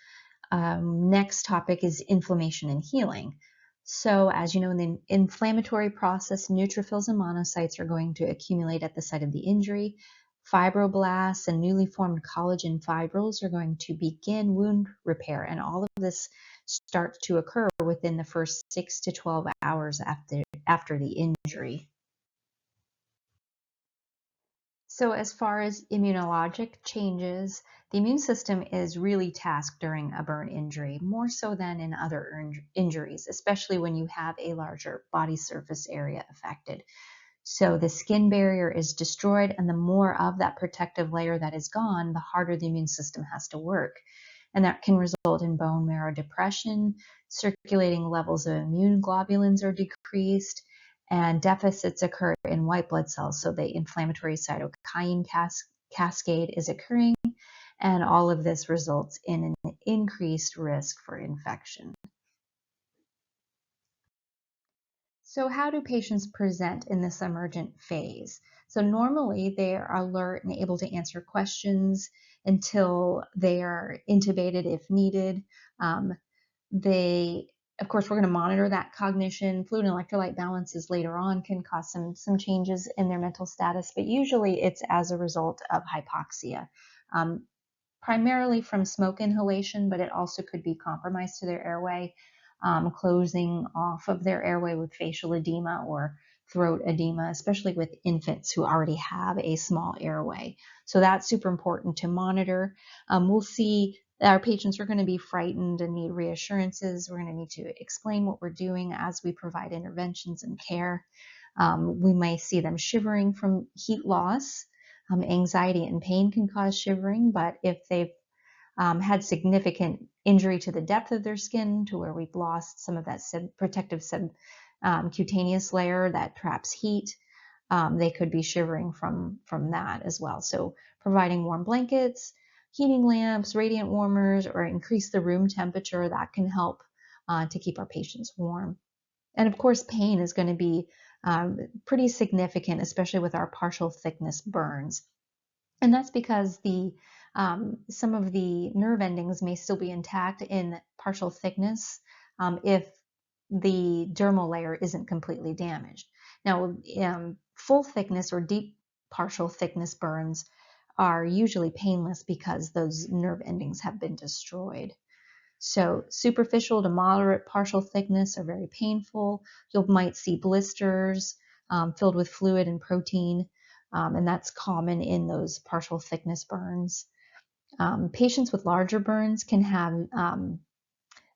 Speaker 1: Next topic is inflammation and healing. So as you know, in the inflammatory process, neutrophils and monocytes are going to accumulate at the site of the injury. Fibroblasts and newly formed collagen fibrils are going to begin wound repair, and all of this starts to occur within the first 6 to 12 hours after the injury. So as far as immunologic changes, the immune system is really tasked during a burn injury, more so than in other injuries, especially when you have a larger body surface area affected. So the skin barrier is destroyed, and the more of that protective layer that is gone, the harder the immune system has to work. And that can result in bone marrow depression, circulating levels of immune globulins are decreased, and deficits occur in white blood cells. So the inflammatory cytokine cascade is occurring, and all of this results in an increased risk for infection. So how do patients present in this emergent phase? So normally they are alert and able to answer questions until they are intubated if needed. Of course, we're going to monitor that cognition. Fluid and electrolyte balances later on can cause some changes in their mental status, but usually it's as a result of hypoxia, primarily from smoke inhalation, but it also could be compromised to their airway, closing off of their airway with facial edema or throat edema, especially with infants who already have a small airway. So that's super important to monitor. We'll see our patients are going to be frightened and need reassurances. We're going to need to explain what we're doing as we provide interventions and care. We may see them shivering from heat loss. Anxiety and pain can cause shivering, but if they've had significant injury to the depth of their skin to where we've lost some of that protective subcutaneous layer that traps heat, they could be shivering from that as well. So providing warm blankets, heating lamps, radiant warmers, or increase the room temperature, that can help to keep our patients warm. And of course, pain is going to be pretty significant, especially with our partial thickness burns. And that's because some of the nerve endings may still be intact in partial thickness if the dermal layer isn't completely damaged. Now, full thickness or deep partial thickness burns are usually painless because those nerve endings have been destroyed. So superficial to moderate partial thickness are very painful. You might see blisters filled with fluid and protein, and that's common in those partial thickness burns. Patients with larger burns can have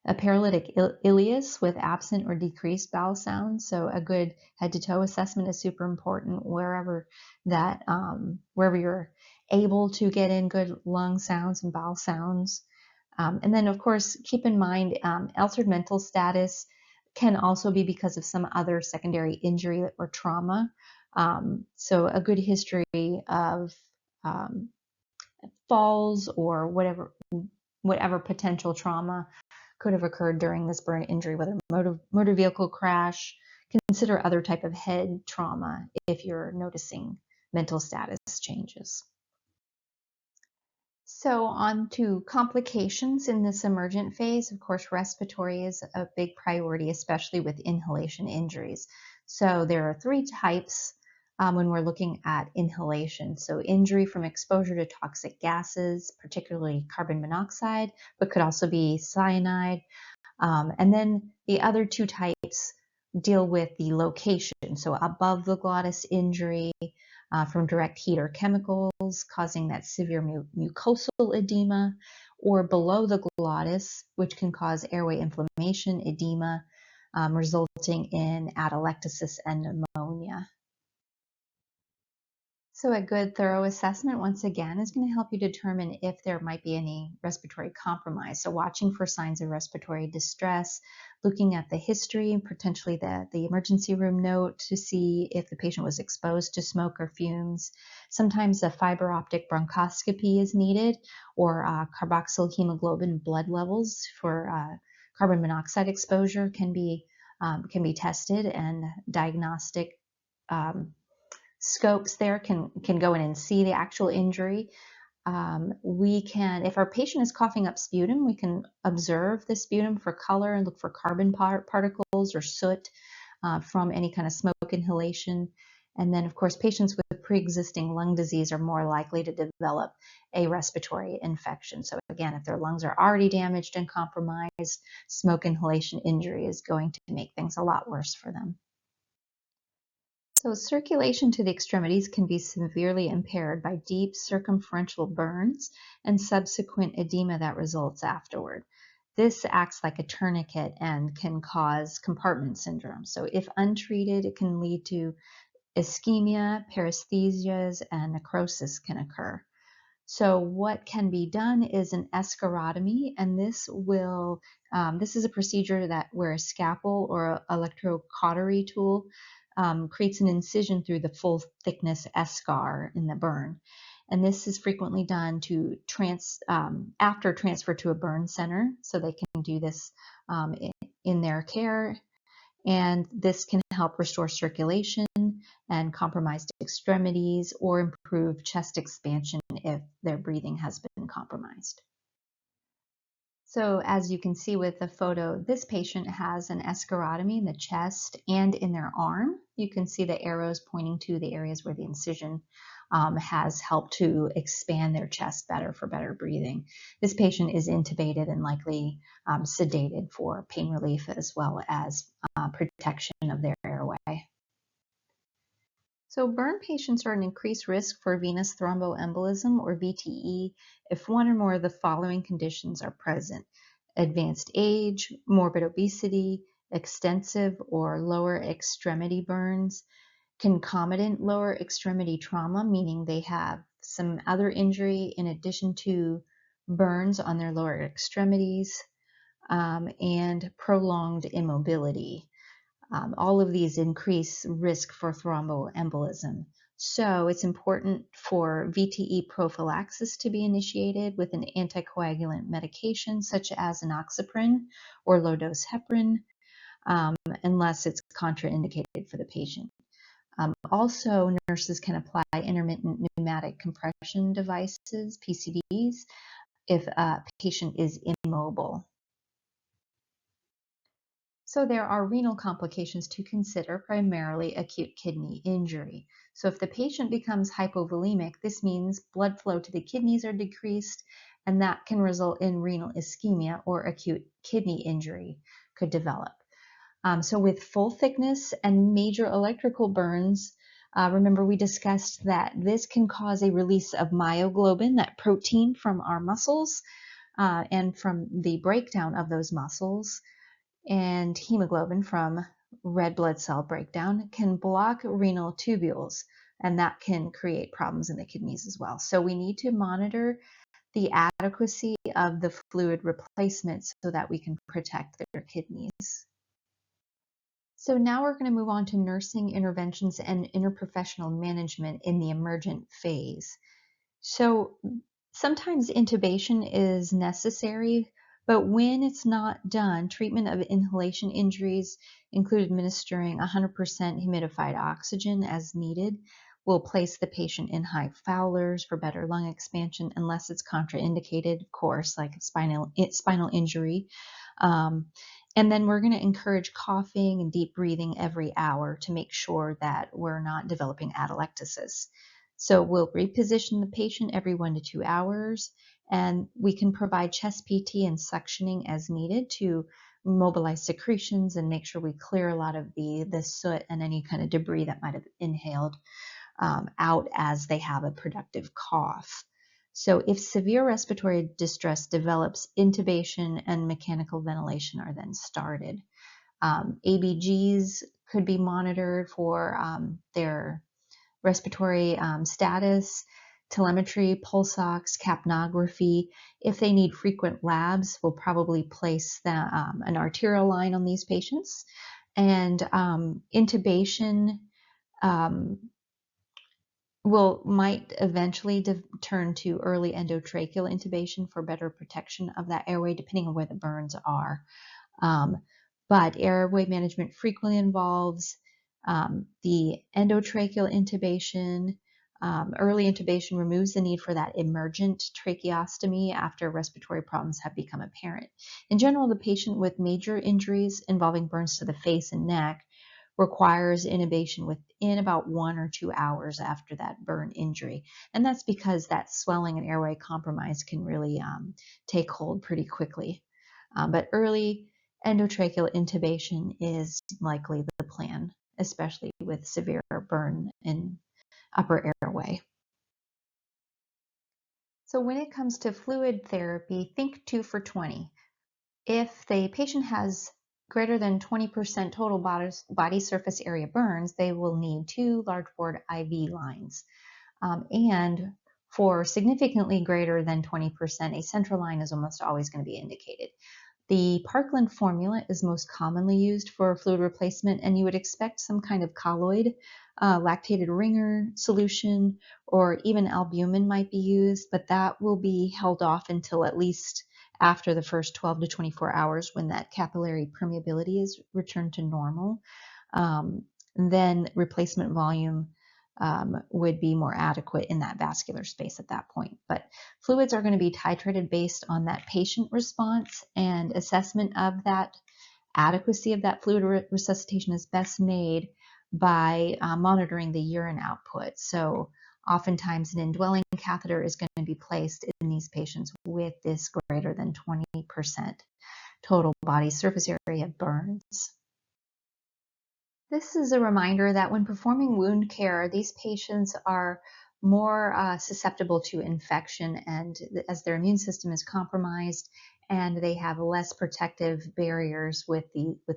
Speaker 1: a paralytic ileus with absent or decreased bowel sounds. So a good head to toe assessment is super important wherever you're able to get in good lung sounds and bowel sounds. And then, of course, keep in mind altered mental status can also be because of some other secondary injury or trauma. So a good history of falls or whatever potential trauma could have occurred during this burn injury, whether motor vehicle crash. Consider other type of head trauma if you're noticing mental status changes. So on to complications in this emergent phase. Of course, respiratory is a big priority, especially with inhalation injuries. So there are three types when we're looking at inhalation. So injury from exposure to toxic gases, particularly carbon monoxide, but could also be cyanide. And then the other two types deal with the location. So above the glottis injury from direct heat or chemicals causing that severe mucosal edema, or below the glottis, which can cause airway inflammation, edema, resulting in atelectasis and pneumonia. So a good thorough assessment, once again, is going to help you determine if there might be any respiratory compromise. So watching for signs of respiratory distress, looking at the history, potentially the emergency room note to see if the patient was exposed to smoke or fumes. Sometimes a fiber optic bronchoscopy is needed, or carboxyl hemoglobin blood levels for carbon monoxide exposure can be tested, and diagnostic scopes there can go in and see the actual injury. We can, if our patient is coughing up sputum, we can observe the sputum for color and look for carbon particles or soot from any kind of smoke inhalation. And then, of course, patients with pre-existing lung disease are more likely to develop a respiratory infection. So again, if their lungs are already damaged and compromised, smoke inhalation injury is going to make things a lot worse for them. So circulation to the extremities can be severely impaired by deep circumferential burns and subsequent edema that results afterward. This acts like a tourniquet and can cause compartment syndrome. So if untreated, it can lead to ischemia, paresthesias, and necrosis can occur. So what can be done is an escharotomy, and this is a procedure where a scalpel or electrocautery tool creates an incision through the full thickness eschar in the burn. And this is frequently done after transfer to a burn center, so they can do this in their care. And this can help restore circulation and compromised extremities, or improve chest expansion if their breathing has been compromised. So as you can see with the photo, this patient has an escharotomy in the chest and in their arm. You can see the arrows pointing to the areas where the incision has helped to expand their chest better for better breathing. This patient is intubated and likely sedated for pain relief as well as protection of their airway. So burn patients are at an increased risk for venous thromboembolism, or VTE, if one or more of the following conditions are present: advanced age, morbid obesity, extensive or lower extremity burns, concomitant lower extremity trauma, meaning they have some other injury in addition to burns on their lower extremities, and prolonged immobility. All of these increase risk for thromboembolism. So it's important for VTE prophylaxis to be initiated with an anticoagulant medication such as enoxaparin or low-dose heparin. unless it's contraindicated for the patient. Also, nurses can apply intermittent pneumatic compression devices, PCDs, if a patient is immobile. So there are renal complications to consider, primarily acute kidney injury. So if the patient becomes hypovolemic, this means blood flow to the kidneys are decreased, and that can result in renal ischemia or acute kidney injury could develop. So with full thickness and major electrical burns, remember we discussed that this can cause a release of myoglobin, that protein from our muscles, and from the breakdown of those muscles, and hemoglobin from red blood cell breakdown can block renal tubules, and that can create problems in the kidneys as well. So we need to monitor the adequacy of the fluid replacement so that we can protect their kidneys. So now we're going to move on to nursing interventions and interprofessional management in the emergent phase. So sometimes intubation is necessary, but when it's not done, treatment of inhalation injuries, include administering 100% humidified oxygen as needed, will place the patient in high Fowlers for better lung expansion, unless it's contraindicated, of course, like spinal injury. And then we're going to encourage coughing and deep breathing every hour to make sure that we're not developing atelectasis. So we'll reposition the patient every 1 to 2 hours, and we can provide chest PT and suctioning as needed to mobilize secretions and make sure we clear a lot of the soot and any kind of debris that might have inhaled out as they have a productive cough. So if severe respiratory distress develops, intubation and mechanical ventilation are then started. ABGs could be monitored for their respiratory status, telemetry, pulse ox, capnography. If they need frequent labs, we'll probably place an arterial line on these patients. And intubation might eventually turn to early endotracheal intubation for better protection of that airway, depending on where the burns are. But airway management frequently involves the endotracheal intubation. Early intubation removes the need for that emergent tracheostomy after respiratory problems have become apparent. In general, the patient with major injuries involving burns to the face and neck requires intubation within about 1 or 2 hours after that burn injury. And that's because that swelling and airway compromise can really take hold pretty quickly. But early endotracheal intubation is likely the plan, especially with severe burn in upper airway. So when it comes to fluid therapy, think 2 for 20. If the patient has greater than 20% total body surface area burns, they will need 2 large bore IV lines. And for significantly greater than 20%, a central line is almost always going to be indicated. The Parkland formula is most commonly used for fluid replacement, and you would expect some kind of colloid, lactated ringer solution, or even albumin might be used, but that will be held off until at least after the first 12 to 24 hours when that capillary permeability is returned to normal. Then replacement volume would be more adequate in that vascular space at that point. But fluids are going to be titrated based on that patient response, and assessment of that adequacy of that fluid resuscitation is best made by monitoring the urine output. So oftentimes an indwelling catheter is going to be placed in these patients with this greater than 20% total body surface area burns. This is a reminder that when performing wound care, these patients are more susceptible to infection, and as their immune system is compromised, and they have less protective barriers with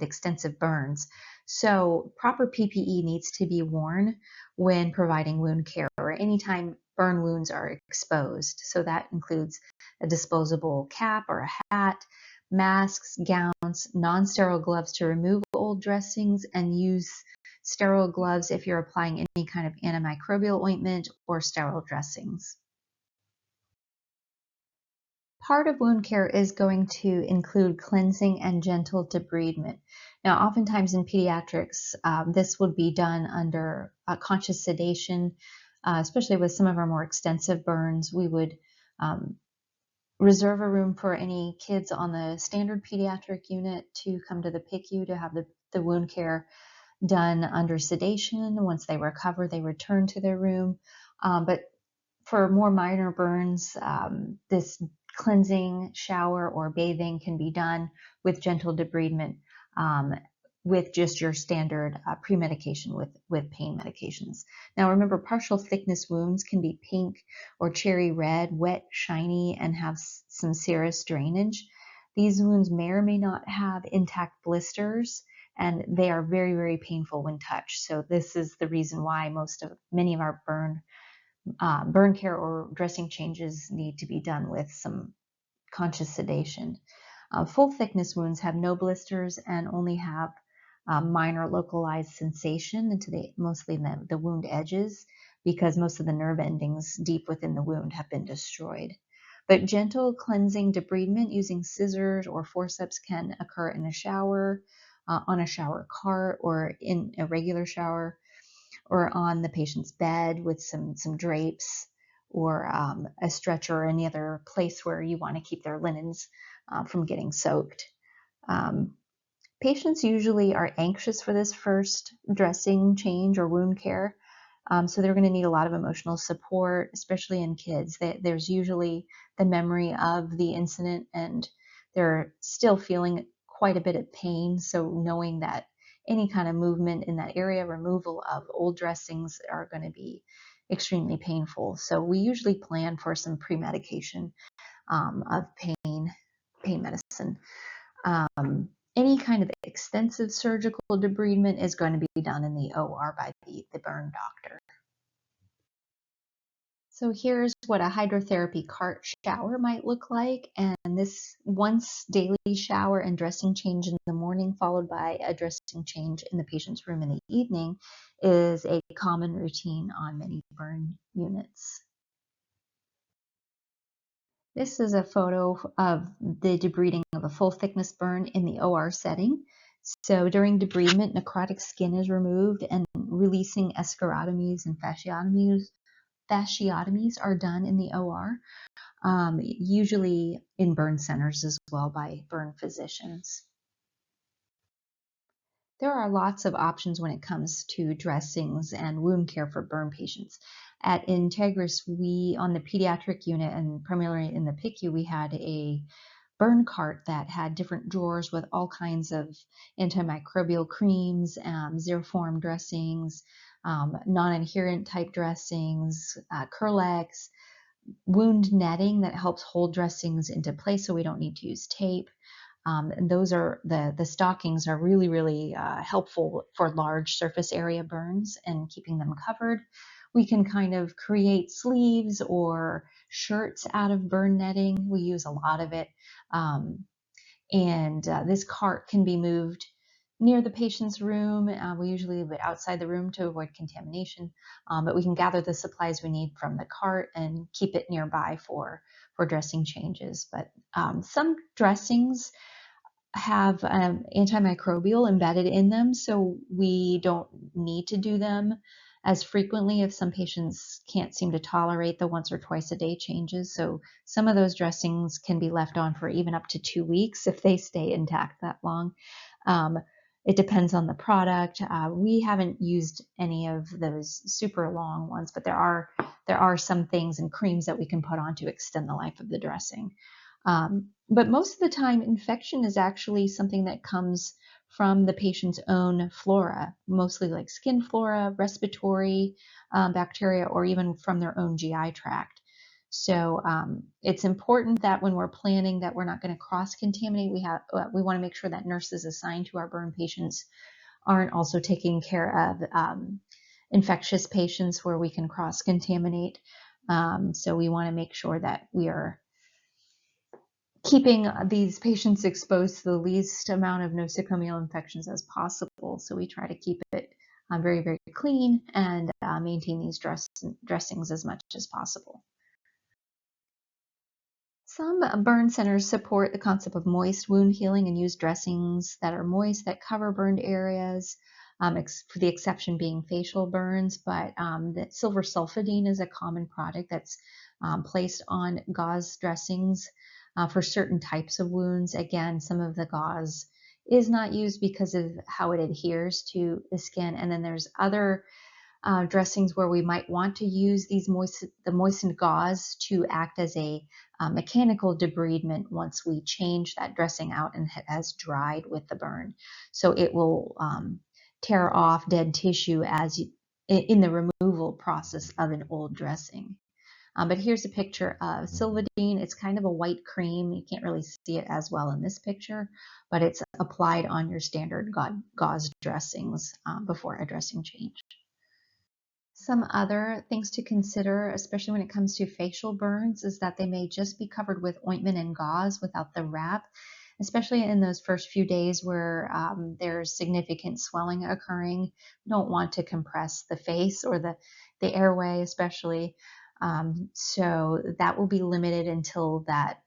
Speaker 1: extensive burns. So proper PPE needs to be worn when providing wound care or anytime burn wounds are exposed. So that includes a disposable cap or a hat, masks, gowns, non-sterile gloves to remove old dressings, and use sterile gloves if you're applying any kind of antimicrobial ointment or sterile dressings. Part of wound care is going to include cleansing and gentle debridement. Now, oftentimes in pediatrics, this would be done under conscious sedation, especially with some of our more extensive burns. We would reserve a room for any kids on the standard pediatric unit to come to the PICU to have the wound care done under sedation. Once they recover, they return to their room. But for more minor burns, this cleansing shower or bathing can be done with gentle debridement with just your standard pre-medication with pain medications. Now remember, partial thickness wounds can be pink or cherry red, wet, shiny, and have some serous drainage. These wounds may or may not have intact blisters, and they are very, very painful when touched. So this is the reason why many of our burn care or dressing changes need to be done with some conscious sedation. Full thickness wounds have no blisters and only have minor localized sensation mostly in the wound edges, because most of the nerve endings deep within the wound have been destroyed. But gentle cleansing debridement using scissors or forceps can occur in a shower, on a shower cart, or in a regular shower, or on the patient's bed with some drapes, or a stretcher, or any other place where you want to keep their linens from getting soaked. Patients usually are anxious for this first dressing change or wound care, so they're going to need a lot of emotional support, especially in kids. There's usually the memory of the incident, and they're still feeling quite a bit of pain, so knowing that any kind of movement in that area, removal of old dressings, are going to be extremely painful. So we usually plan for some pre-medication of pain medicine. Any kind of extensive surgical debridement is going to be done in the OR by the burn doctor. So here's what a hydrotherapy cart shower might look like, and this once daily shower and dressing change in the morning, followed by a dressing change in the patient's room in the evening, is a common routine on many burn units. This is a photo of the debriding of a full thickness burn in the OR setting. So during debridement, necrotic skin is removed, and releasing escharotomies and fasciotomies are done in the OR, usually in burn centers as well by burn physicians. There are lots of options when it comes to dressings and wound care for burn patients. At Integris, on the pediatric unit and primarily in the PICU, we had a burn cart that had different drawers with all kinds of antimicrobial creams, Zeriform dressings, non-adherent type dressings, Curlex, wound netting that helps hold dressings into place so we don't need to use tape. And those are the stockings are really, really helpful for large surface area burns and keeping them covered. We can kind of create sleeves or shirts out of burn netting. We use a lot of it. This cart can be moved near the patient's room. We usually leave it outside the room to avoid contamination, but we can gather the supplies we need from the cart and keep it nearby for dressing changes. But some dressings have antimicrobial embedded in them, so we don't need to do them as frequently if some patients can't seem to tolerate the once or twice a day changes. So some of those dressings can be left on for even up to 2 weeks if they stay intact that long. It depends on the product. We haven't used any of those super long ones, but there are some things and creams that we can put on to extend the life of the dressing. But most of the time, infection is actually something that comes from the patient's own flora, mostly like skin flora, respiratory bacteria, or even from their own GI tract. So it's important that when we're planning that we're not going to cross-contaminate, we want to make sure that nurses assigned to our burn patients aren't also taking care of infectious patients where we can cross-contaminate. So we want to make sure that we are keeping these patients exposed to the least amount of nosocomial infections as possible. So we try to keep it very, very clean and maintain these dressings as much as possible. Some burn centers support the concept of moist wound healing and use dressings that are moist that cover burned areas, for the exception being facial burns. But the silver sulfidine is a common product that's placed on gauze dressings for certain types of wounds. Again, some of the gauze is not used because of how it adheres to the skin. And then there's other dressings where we might want to use the moistened gauze to act as a mechanical debridement once we change that dressing out and it has dried with the burn. So it will tear off dead tissue in the removal process of an old dressing. But here's a picture of Silvadene. It's kind of a white cream. You can't really see it as well in this picture, but it's applied on your standard gauze dressings before a dressing change. Some other things to consider, especially when it comes to facial burns, is that they may just be covered with ointment and gauze without the wrap, especially in those first few days where there's significant swelling occurring. We don't want to compress the face or the airway, especially. So that will be limited until that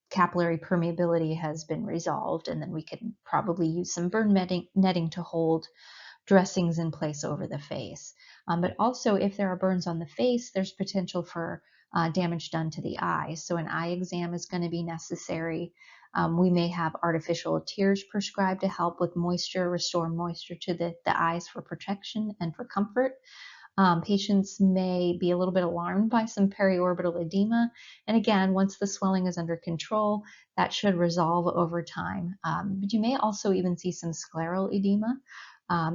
Speaker 1: capillary permeability has been resolved, and then we can probably use some burn netting to hold dressings in place over the face. But also, if there are burns on the face, there's potential for damage done to the eye. So an eye exam is going to be necessary. We may have artificial tears prescribed to help with moisture, restore moisture to the eyes for protection and for comfort. Patients may be a little bit alarmed by some periorbital edema. And again, once the swelling is under control, that should resolve over time. But you may also even see some scleral edema,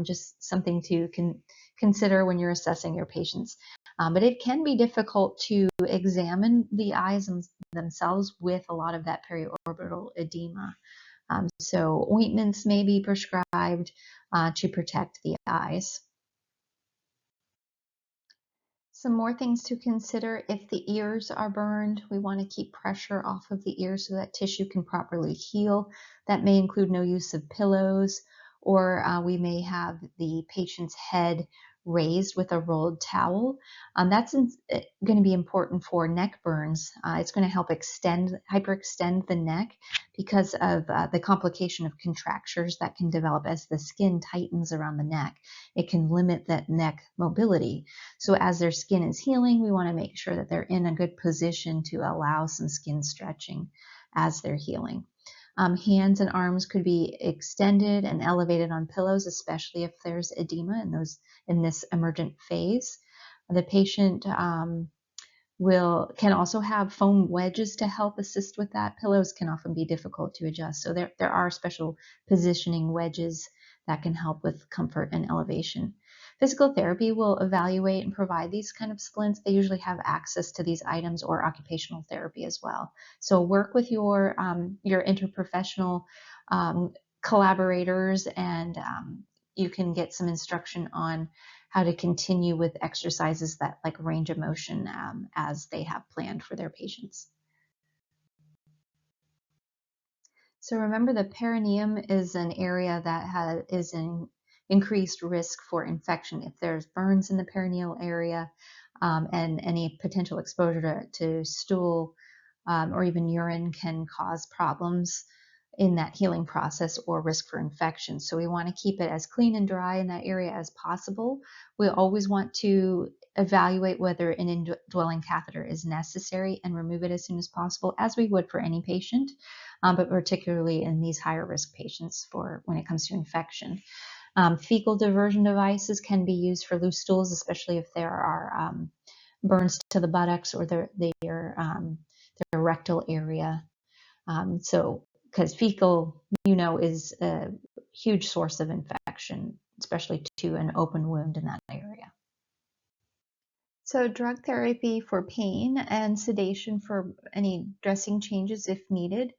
Speaker 1: just something to consider when you're assessing your patients. But it can be difficult to examine the eyes themselves with a lot of that periorbital edema. So ointments may be prescribed to protect the eyes. Some more things to consider: if the ears are burned, we want to keep pressure off of the ears so that tissue can properly heal. That may include no use of pillows, or we may have the patient's head raised with a rolled towel. That's going to be important for neck burns. It's going to help hyperextend the neck because of the complication of contractures that can develop as the skin tightens around the neck. It can limit that neck mobility. So as their skin is healing, we want to make sure that they're in a good position to allow some skin stretching as they're healing. Hands and arms could be extended and elevated on pillows, especially if there's edema in this emergent phase. The patient can also have foam wedges to help assist with that. Pillows can often be difficult to adjust, so there are special positioning wedges that can help with comfort and elevation. Physical therapy will evaluate and provide these kind of splints. They usually have access to these items, or occupational therapy as well. So work with your interprofessional collaborators, and you can get some instruction on how to continue with exercises that like range of motion as they have planned for their patients. So remember, the perineum is an area that is in increased risk for infection. If there's burns in the perineal area and any potential exposure to stool or even urine can cause problems in that healing process or risk for infection. So we want to keep it as clean and dry in that area as possible. We always want to evaluate whether an indwelling catheter is necessary and remove it as soon as possible, as we would for any patient, but particularly in these higher risk patients for when it comes to infection. Fecal diversion devices can be used for loose stools, especially if there are burns to the buttocks or their rectal area. Because fecal, is a huge source of infection, especially to an open wound in that area. So drug therapy for pain and sedation for any dressing changes if needed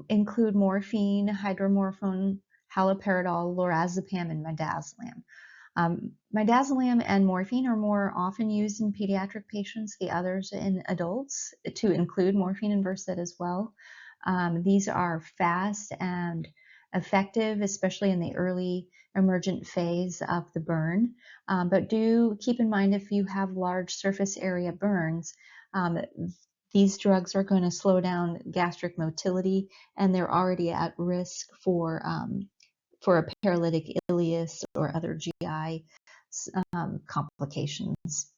Speaker 1: include morphine, hydromorphone, haloperidol, lorazepam, and midazolam. Midazolam and morphine are more often used in pediatric patients, the others in adults, to include morphine and Versed as well. These are fast and effective, especially in the early emergent phase of the burn. But do keep in mind, if you have large surface area burns, These drugs are going to slow down gastric motility, and they're already at risk for a paralytic ileus or other GI complications.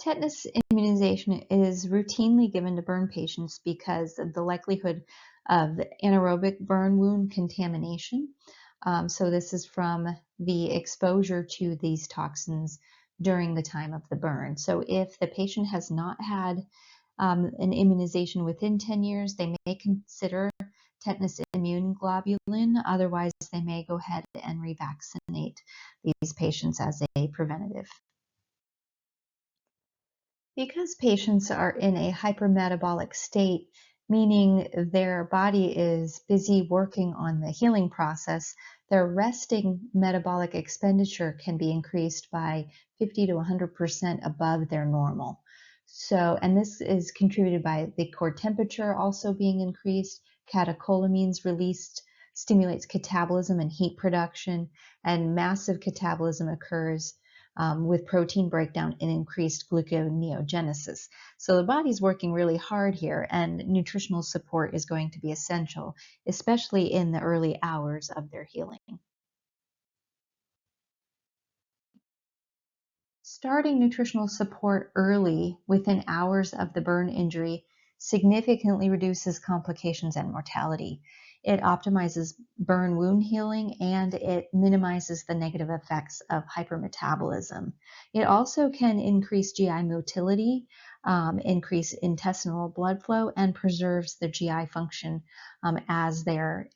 Speaker 1: Tetanus immunization is routinely given to burn patients because of the likelihood of anaerobic burn wound contamination. So this is from the exposure to these toxins during the time of the burn. So if the patient has not had an immunization within 10 years, they may consider tetanus immune globulin. Otherwise, they may go ahead and revaccinate these patients as a preventative. Because patients are in a hypermetabolic state, meaning their body is busy working on the healing process, their resting metabolic expenditure can be increased by 50 to 100% above their normal. So, and this is contributed by the core temperature also being increased, catecholamines released, stimulates catabolism and heat production, and massive catabolism occurs with protein breakdown and increased gluconeogenesis. So the body's working really hard here, and nutritional support is going to be essential, especially in the early hours of their healing. Starting nutritional support early, within hours of the burn injury, significantly reduces complications and mortality. It optimizes burn wound healing, and it minimizes the negative effects of hypermetabolism. It also can increase GI motility, increase intestinal blood flow, and preserves the GI function as they're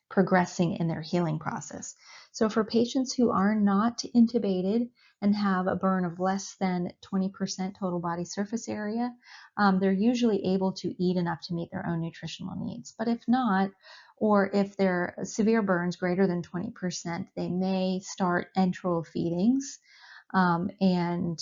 Speaker 1: progressing in their healing process. So for patients who are not intubated and have a burn of less than 20% total body surface area, they're usually able to eat enough to meet their own nutritional needs. But if not, or if they're severe burns greater than 20%, they may start enteral feedings, and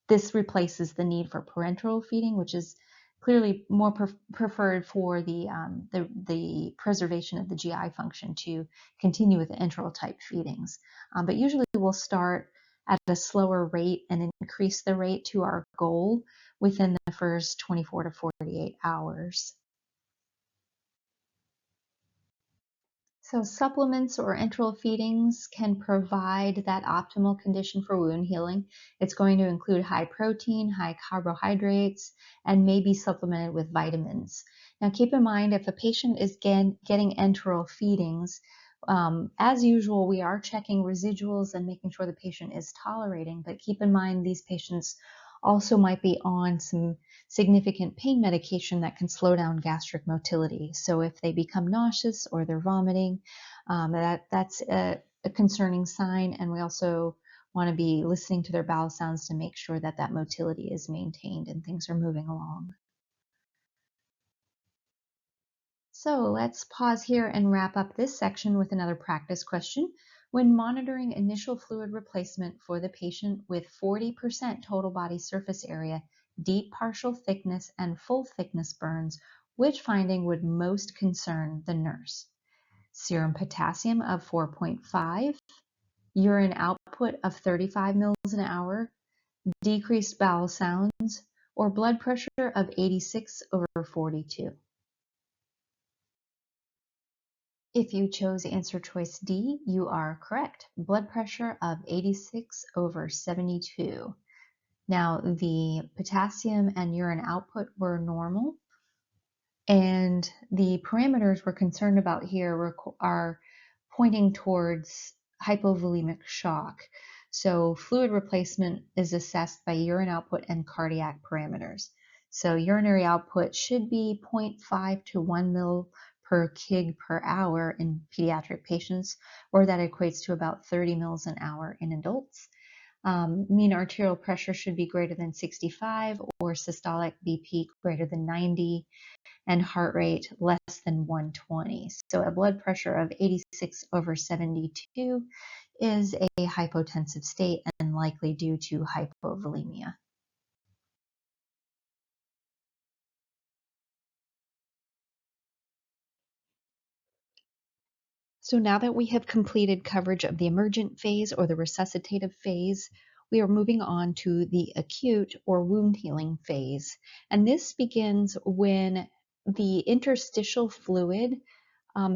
Speaker 1: this replaces the need for parenteral feeding, which is clearly more preferred for the preservation of the GI function to continue with enteral type feedings. But usually we'll start at a slower rate and increase the rate to our goal within the first 24 to 48 hours. So supplements or enteral feedings can provide that optimal condition for wound healing. It's going to include high protein, high carbohydrates, and may be supplemented with vitamins. Now keep in mind, if a patient is getting enteral feedings, as usual, we are checking residuals and making sure the patient is tolerating, but keep in mind these patients also might be on some significant pain medication that can slow down gastric motility. So if they become nauseous or they're vomiting, that's a concerning sign. And we also want to be listening to their bowel sounds to make sure that that motility is maintained and things are moving along. So let's pause here and wrap up this section with another practice question. When monitoring initial fluid replacement for the patient with 40% total body surface area, deep partial thickness, and full thickness burns, which finding would most concern the nurse? Serum potassium of 4.5, urine output of 35 mils an hour, decreased bowel sounds, or blood pressure of 86 over 42. If you chose answer choice D, you are correct. Blood pressure of 86 over 72. Now, the potassium and urine output were normal, and the parameters we're concerned about here are pointing towards hypovolemic shock. So fluid replacement is assessed by urine output and cardiac parameters. So urinary output should be 0.5 to 1 mil per kg per hour in pediatric patients, or that equates to about 30 mils an hour in adults. Mean arterial pressure should be greater than 65, or systolic BP greater than 90, and heart rate less than 120. So a blood pressure of 86 over 72 is a hypotensive state and likely due to hypovolemia. So now that we have completed coverage of the emergent phase or the resuscitative phase, we are moving on to the acute or wound healing phase. And this begins when the interstitial fluid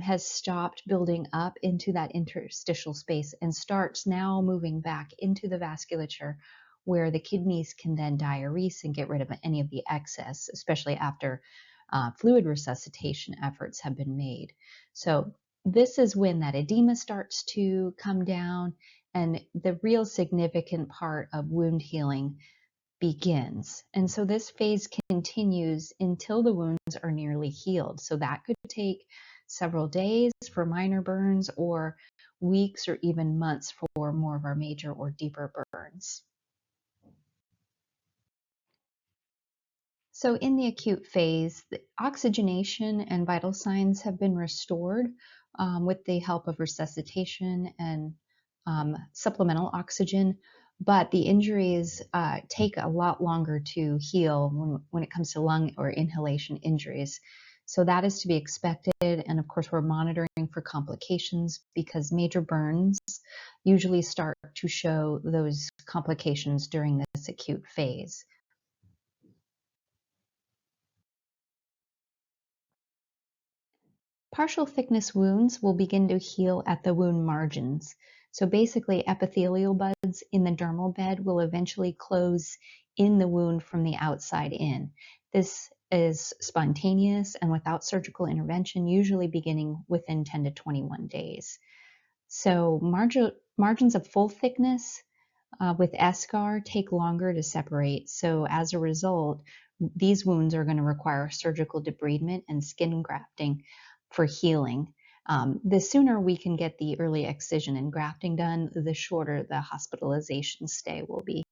Speaker 1: has stopped building up into that interstitial space and starts now moving back into the vasculature where the kidneys can then diurese and get rid of any of the excess, especially after fluid resuscitation efforts have been made. So this is when that edema starts to come down and the real significant part of wound healing begins. And so this phase continues until the wounds are nearly healed. So that could take several days for minor burns or weeks or even months for more of our major or deeper burns. So in the acute phase, the oxygenation and vital signs have been restored with the help of resuscitation and supplemental oxygen, but the injuries take a lot longer to heal when it comes to lung or inhalation injuries. So that is to be expected. And of course, we're monitoring for complications because major burns usually start to show those complications during this acute phase. Partial thickness wounds will begin to heal at the wound margins. So basically, epithelial buds in the dermal bed will eventually close in the wound from the outside in. This is spontaneous and without surgical intervention, usually beginning within 10 to 21 days. So margins of full thickness with eschar take longer to separate. So as a result, these wounds are going to require surgical debridement and skin grafting for healing. The sooner we can get the early excision and grafting done, the shorter the hospitalization stay will be.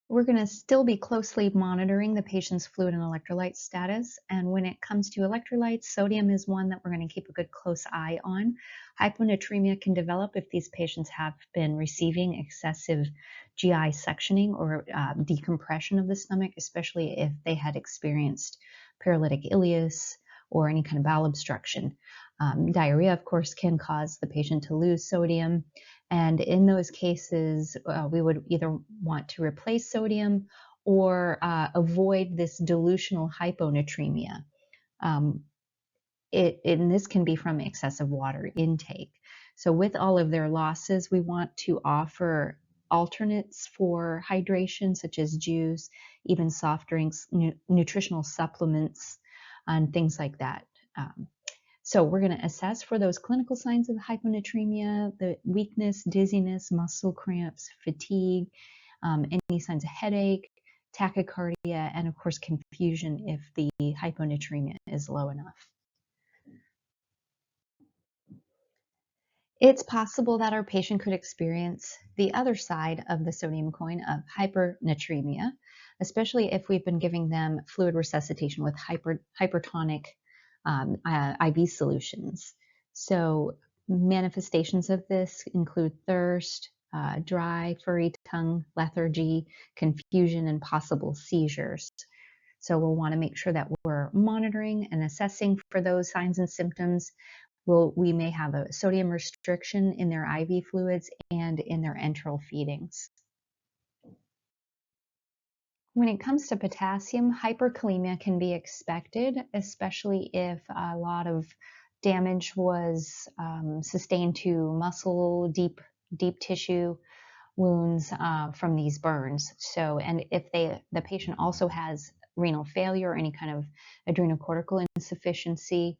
Speaker 1: We're going to still be closely monitoring the patient's fluid and electrolyte status. And when it comes to electrolytes, sodium is one that we're going to keep a good close eye on. Hyponatremia can develop if these patients have been receiving excessive GI suctioning or decompression of the stomach, especially if they had experienced paralytic ileus or any kind of bowel obstruction. Diarrhea, of course, can cause the patient to lose sodium. And in those cases, we would either want to replace sodium or avoid this dilutional hyponatremia. And this can be from excessive water intake. So with all of their losses, we want to offer alternates for hydration, such as juice, even soft drinks, nutritional supplements, and things like that. So we're going to assess for those clinical signs of hyponatremia, the weakness, dizziness, muscle cramps, fatigue, any signs of headache, tachycardia, and of course confusion if the hyponatremia is low enough. It's possible that our patient could experience the other side of the sodium coin of hypernatremia, especially if we've been giving them fluid resuscitation with hypertonic IV solutions. So manifestations of this include thirst, dry, furry tongue, lethargy, confusion, and possible seizures. So we'll want to make sure that we're monitoring and assessing for those signs and symptoms. We may have a sodium restriction in their IV fluids and in their enteral feedings. When it comes to potassium, hyperkalemia can be expected, especially if a lot of damage was sustained to muscle, deep tissue wounds from these burns. So, and if the patient also has renal failure or any kind of adrenocortical insufficiency,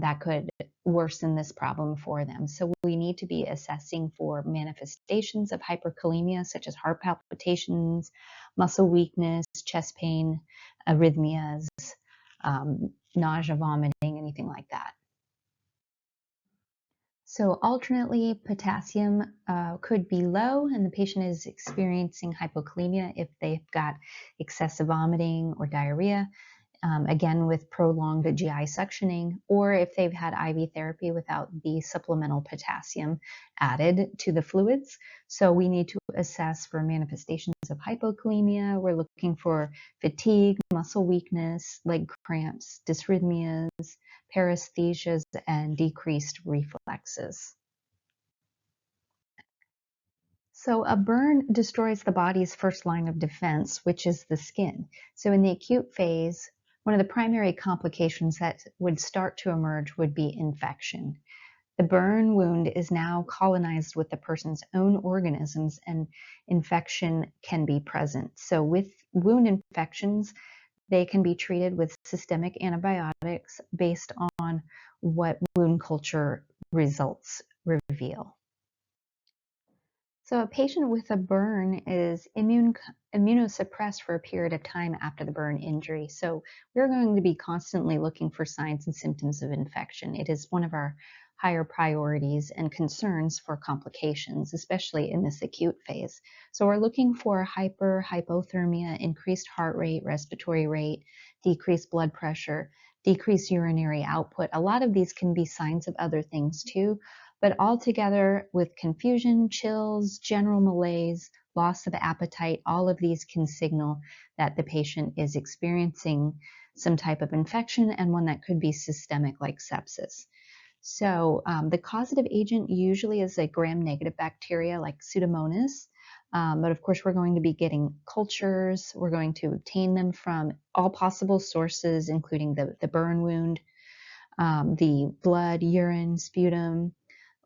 Speaker 1: that could worsen this problem for them. So we need to be assessing for manifestations of hyperkalemia, such as heart palpitations, muscle weakness, chest pain, arrhythmias, nausea, vomiting, anything like that. So alternately, potassium could be low and the patient is experiencing hypokalemia if they've got excessive vomiting or diarrhea, again with prolonged GI suctioning, or if they've had IV therapy without the supplemental potassium added to the fluids. So we need to assess for manifestations of hypokalemia. We're looking for fatigue, muscle weakness, leg cramps, dysrhythmias, paresthesias, and decreased reflexes. So a burn destroys the body's first line of defense, which is the skin. So in the acute phase, one of the primary complications that would start to emerge would be infection. The burn wound is now colonized with the person's own organisms, and infection can be present. So with wound infections, they can be treated with systemic antibiotics based on what wound culture results reveal. So a patient with a burn is immunosuppressed for a period of time after the burn injury. So we're going to be constantly looking for signs and symptoms of infection. It is one of our higher priorities and concerns for complications, especially in this acute phase. So we're looking for hypothermia, increased heart rate, respiratory rate, decreased blood pressure, decreased urinary output. A lot of these can be signs of other things too, but altogether with confusion, chills, general malaise, loss of appetite, all of these can signal that the patient is experiencing some type of infection and one that could be systemic like sepsis. So the causative agent usually is a gram-negative bacteria like Pseudomonas. But of course, we're going to be getting cultures. We're going to obtain them from all possible sources, including the burn wound, the blood, urine, sputum,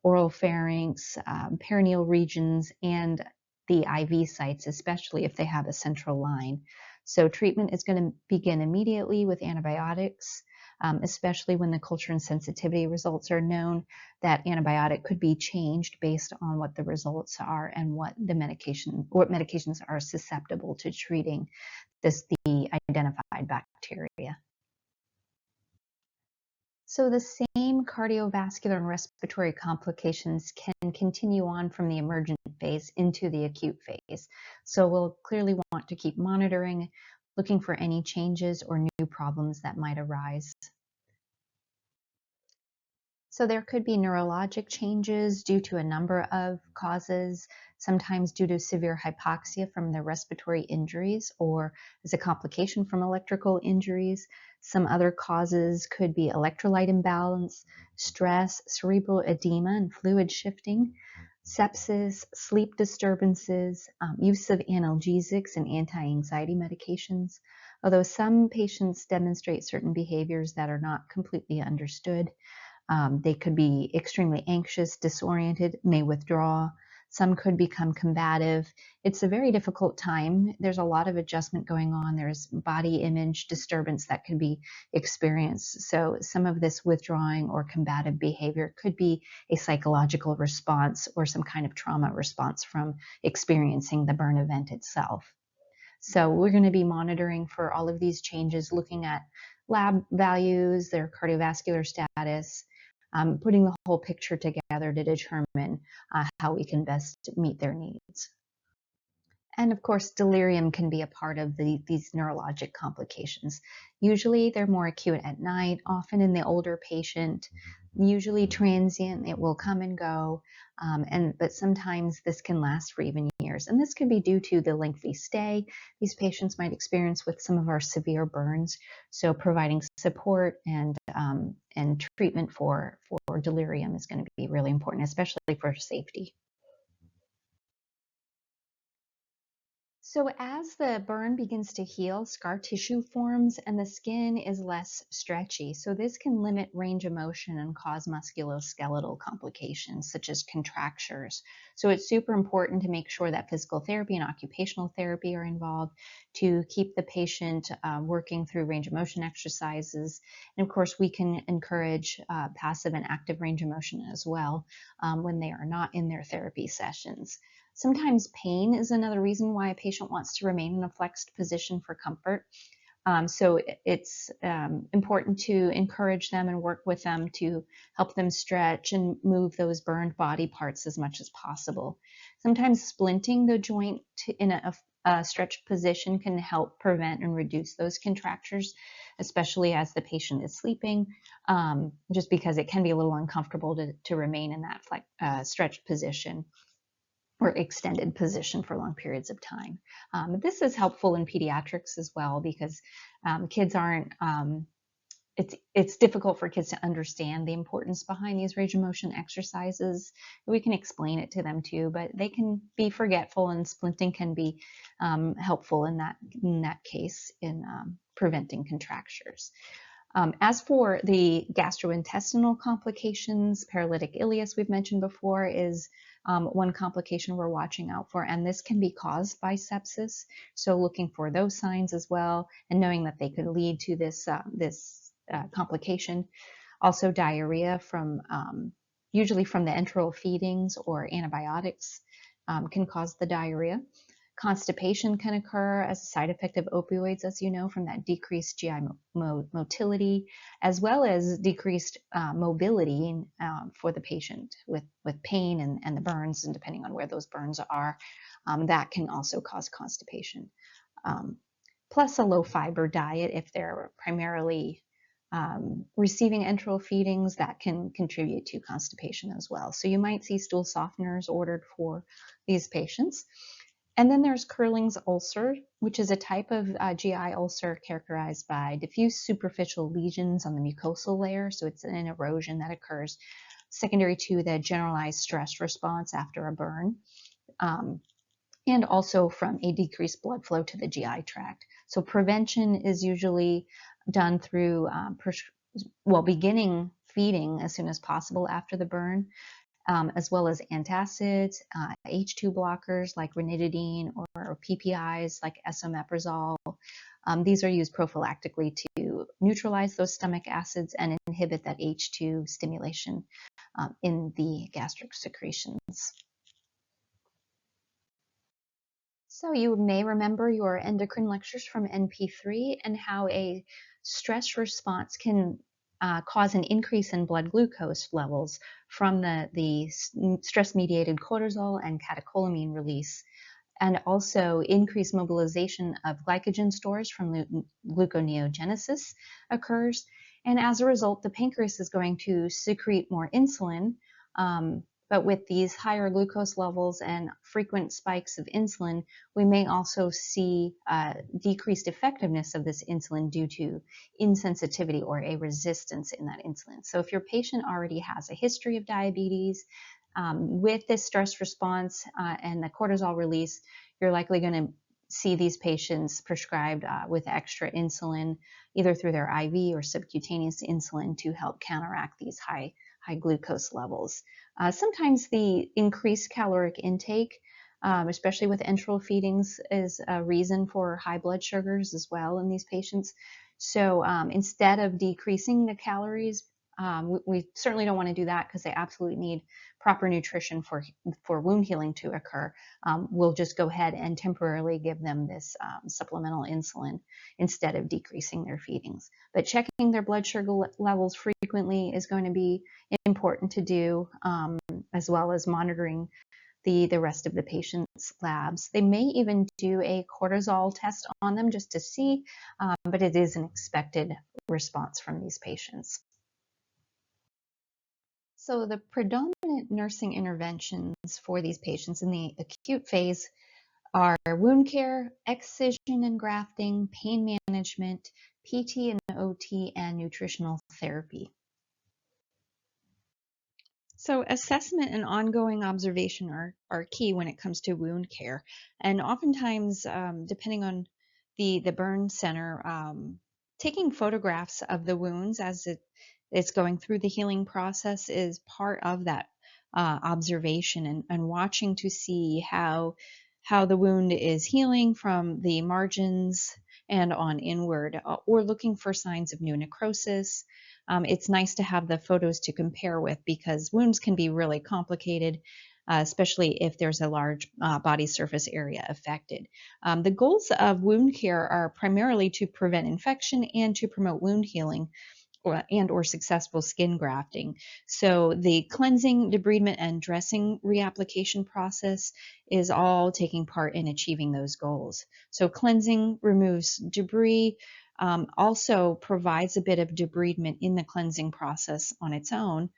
Speaker 1: oral pharynx, perineal regions, and the IV sites, especially if they have a central line. So treatment is going to begin immediately with antibiotics, especially when the culture and sensitivity results are known. That antibiotic could be changed based on what the results are and what medications are susceptible to treating the identified bacteria. So the same cardiovascular and respiratory complications can continue on from the emergent phase into the acute phase. So we'll clearly want to keep monitoring, looking for any changes or new problems that might arise. So there could be neurologic changes due to a number of causes, sometimes due to severe hypoxia from the respiratory injuries or as a complication from electrical injuries. Some other causes could be electrolyte imbalance, stress, cerebral edema and fluid shifting, sepsis, sleep disturbances, use of analgesics and anti-anxiety medications. Although some patients demonstrate certain behaviors that are not completely understood. They could be extremely anxious, disoriented, may withdraw. Some could become combative. It's a very difficult time. There's a lot of adjustment going on. There's body image disturbance that could be experienced. So some of this withdrawing or combative behavior could be a psychological response or some kind of trauma response from experiencing the burn event itself. So we're going to be monitoring for all of these changes, looking at lab values, their cardiovascular status, putting the whole picture together to determine how we can best meet their needs. And of course, delirium can be a part of these neurologic complications. Usually they're more acute at night, often in the older patient, usually transient, it will come and go, but sometimes this can last for even years. And this could be due to the lengthy stay these patients might experience with some of our severe burns. So providing support and treatment for delirium is going to be really important, especially for safety. So as the burn begins to heal, scar tissue forms and the skin is less stretchy. So this can limit range of motion and cause musculoskeletal complications such as contractures. So it's super important to make sure that physical therapy and occupational therapy are involved to keep the patient working through range of motion exercises. And of course, we can encourage passive and active range of motion as well when they are not in their therapy sessions. Sometimes pain is another reason why a patient wants to remain in a flexed position for comfort. So it's important to encourage them and work with them to help them stretch and move those burned body parts as much as possible. Sometimes splinting the joint in a stretched position can help prevent and reduce those contractures, especially as the patient is sleeping, just because it can be a little uncomfortable to remain in that stretched position or extended position for long periods of time. This is helpful in pediatrics as well because kids aren't it's difficult for kids to understand the importance behind these range of motion exercises. We can explain it to them too, but they can be forgetful, and splinting can be helpful in that case in preventing contractures. As for the gastrointestinal complications, paralytic ileus we've mentioned before is one complication we're watching out for, and this can be caused by sepsis. So looking for those signs as well, and knowing that they could lead to this complication. Also diarrhea from usually from the enteral feedings or antibiotics can cause the diarrhea. Constipation can occur as a side effect of opioids, as you know, from that decreased GI motility, as well as decreased mobility for the patient with pain and the burns, and depending on where those burns are, that can also cause constipation. Plus a low fiber diet, if they're primarily receiving enteral feedings, that can contribute to constipation as well. So you might see stool softeners ordered for these patients. And then there's Curling's ulcer, which is a type of GI ulcer characterized by diffuse superficial lesions on the mucosal layer. So it's an erosion that occurs secondary to the generalized stress response after a burn, and also from a decreased blood flow to the GI tract. So prevention is usually done through beginning feeding as soon as possible after the burn, as well as antacids, H2 blockers like ranitidine, or PPIs like esomeprazole. These are used prophylactically to neutralize those stomach acids and inhibit that H2 stimulation in the gastric secretions. So you may remember your endocrine lectures from NP3 and how a stress response can cause an increase in blood glucose levels from the stress-mediated cortisol and catecholamine release, and also increased mobilization of glycogen stores from gluconeogenesis occurs. And as a result, the pancreas is going to secrete more insulin, but with these higher glucose levels and frequent spikes of insulin, we may also see decreased effectiveness of this insulin due to insensitivity or a resistance in that insulin. So if your patient already has a history of diabetes, with this stress response and the cortisol release, you're likely going to see these patients prescribed with extra insulin, either through their IV or subcutaneous insulin, to help counteract these high glucose levels. Sometimes the increased caloric intake, especially with enteral feedings, is a reason for high blood sugars as well in these patients. So instead of decreasing the calories, we certainly don't want to do that, because they absolutely need proper nutrition for wound healing to occur. We'll just go ahead and temporarily give them this supplemental insulin instead of decreasing their feedings. But checking their blood sugar levels frequently is going to be important to do, as well as monitoring the rest of the patient's labs. They may even do a cortisol test on them just to see, but it is an expected response from these patients. So the predominant nursing interventions for these patients in the acute phase are wound care, excision and grafting, pain management, PT and OT, and nutritional therapy. So assessment and ongoing observation are key when it comes to wound care. And oftentimes, depending on the burn center, taking photographs of the wounds as it's going through the healing process is part of that observation, and watching to see how the wound is healing from the margins and on inward, or looking for signs of new necrosis. It's nice to have the photos to compare with, because wounds can be really complicated, especially if there's a large body surface area affected. The goals of wound care are primarily to prevent infection and to promote wound healing or successful skin grafting. So the cleansing, debridement, and dressing reapplication process is all taking part in achieving those goals. So cleansing removes debris, also provides a bit of debridement in the cleansing process on its own,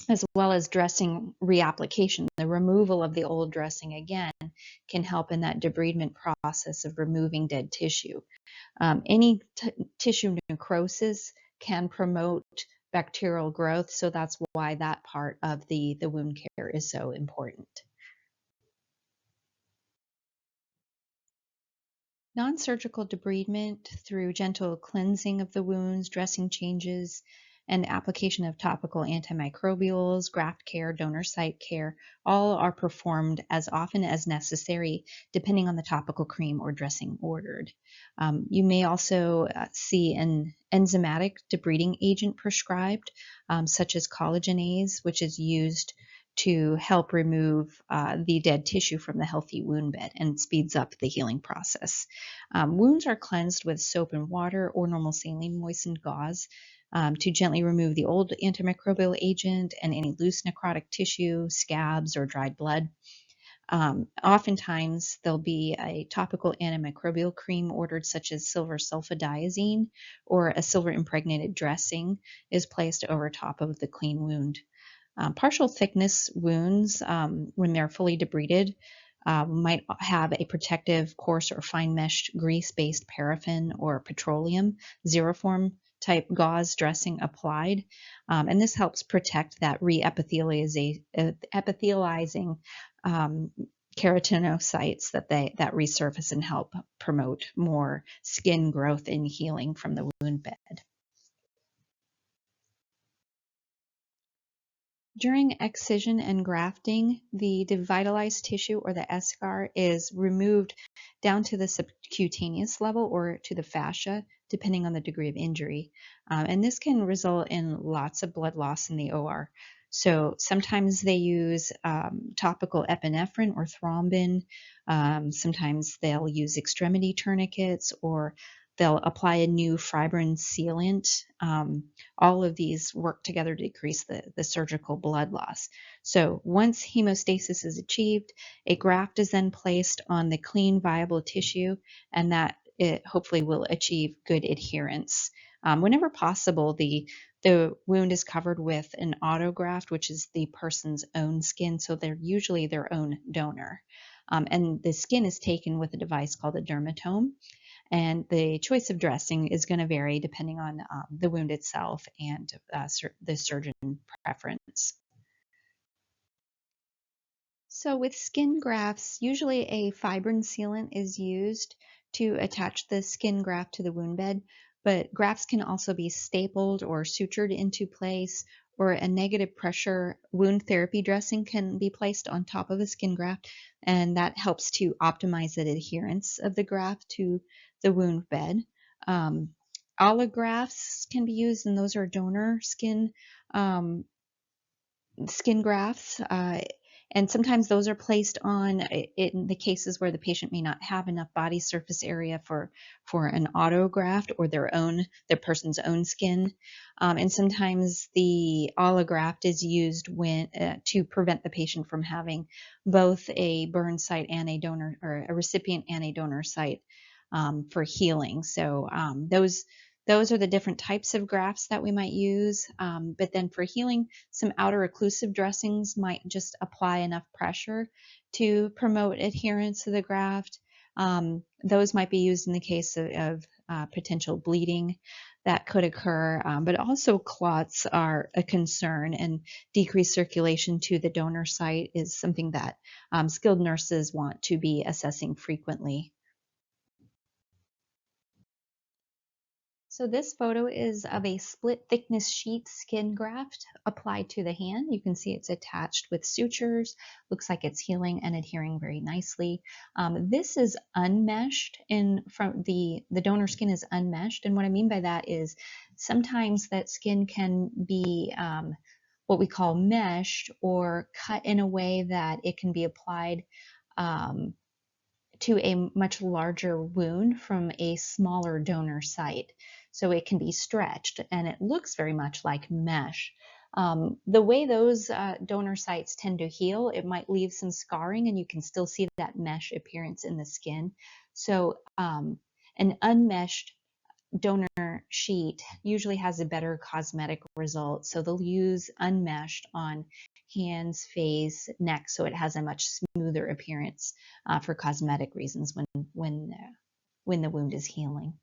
Speaker 1: as well as dressing reapplication. The removal of the old dressing, again, can help in that debridement process of removing dead tissue. Any tissue necrosis can promote bacterial growth. So that's why that part of the wound care is so important. Non-surgical debridement through gentle cleansing of the wounds, dressing changes, and application of topical antimicrobials, graft care, donor site care, all are performed as often as necessary, depending on the topical cream or dressing ordered. You may also see an enzymatic debriding agent prescribed, such as collagenase, which is used to help remove the dead tissue from the healthy wound bed and speeds up the healing process. Wounds are cleansed with soap and water or normal saline moistened gauze to gently remove the old antimicrobial agent and any loose necrotic tissue, scabs, or dried blood. Oftentimes, there'll be a topical antimicrobial cream ordered, such as silver sulfadiazine, or a silver impregnated dressing is placed over top of the clean wound. Partial thickness wounds, when they're fully debrided, might have a protective coarse or fine meshed grease-based paraffin or petroleum zeroform type gauze dressing applied. And this helps protect that epithelializing keratinocytes that resurface and help promote more skin growth and healing from the wound bed. During excision and grafting, the devitalized tissue or the eschar is removed down to the subcutaneous level or to the fascia, depending on the degree of injury. And this can result in lots of blood loss in the OR. So sometimes they use topical epinephrine or thrombin. Sometimes they'll use extremity tourniquets, or they'll apply a new fibrin sealant. All of these work together to decrease the surgical blood loss. So once hemostasis is achieved, a graft is then placed on the clean, viable tissue, and that it hopefully will achieve good adherence. Whenever possible, the wound is covered with an autograft, which is the person's own skin, so they're usually their own donor. And the skin is taken with a device called a dermatome. And the choice of dressing is going to vary depending on the wound itself and the surgeon preference. So with skin grafts, usually a fibrin sealant is used to attach the skin graft to the wound bed, but grafts can also be stapled or sutured into place, or a negative pressure wound therapy dressing can be placed on top of a skin graft, and that helps to optimize the adherence of the graft to the wound bed. Allografts can be used, and those are donor skin grafts. And sometimes those are placed on in the cases where the patient may not have enough body surface area for an autograft or their person's own skin. And sometimes the allograft is used when to prevent the patient from having both a burn site and a donor, or a recipient and a donor site, for healing. So those are the different types of grafts that we might use. But then for healing, some outer occlusive dressings might just apply enough pressure to promote adherence to the graft. Those might be used in the case of potential bleeding that could occur, but also clots are a concern, and decreased circulation to the donor site is something that skilled nurses want to be assessing frequently. So this photo is of a split thickness sheet skin graft applied to the hand. You can see it's attached with sutures. Looks like it's healing and adhering very nicely. This is unmeshed, from the donor skin is unmeshed. And what I mean by that is sometimes that skin can be what we call meshed, or cut in a way that it can be applied to a much larger wound from a smaller donor site. So it can be stretched, and it looks very much like mesh. The way those donor sites tend to heal, it might leave some scarring, and you can still see that mesh appearance in the skin. So an unmeshed donor sheet usually has a better cosmetic result. So they'll use unmeshed on hands, face, neck, so it has a much smoother appearance for cosmetic reasons when the wound is healing.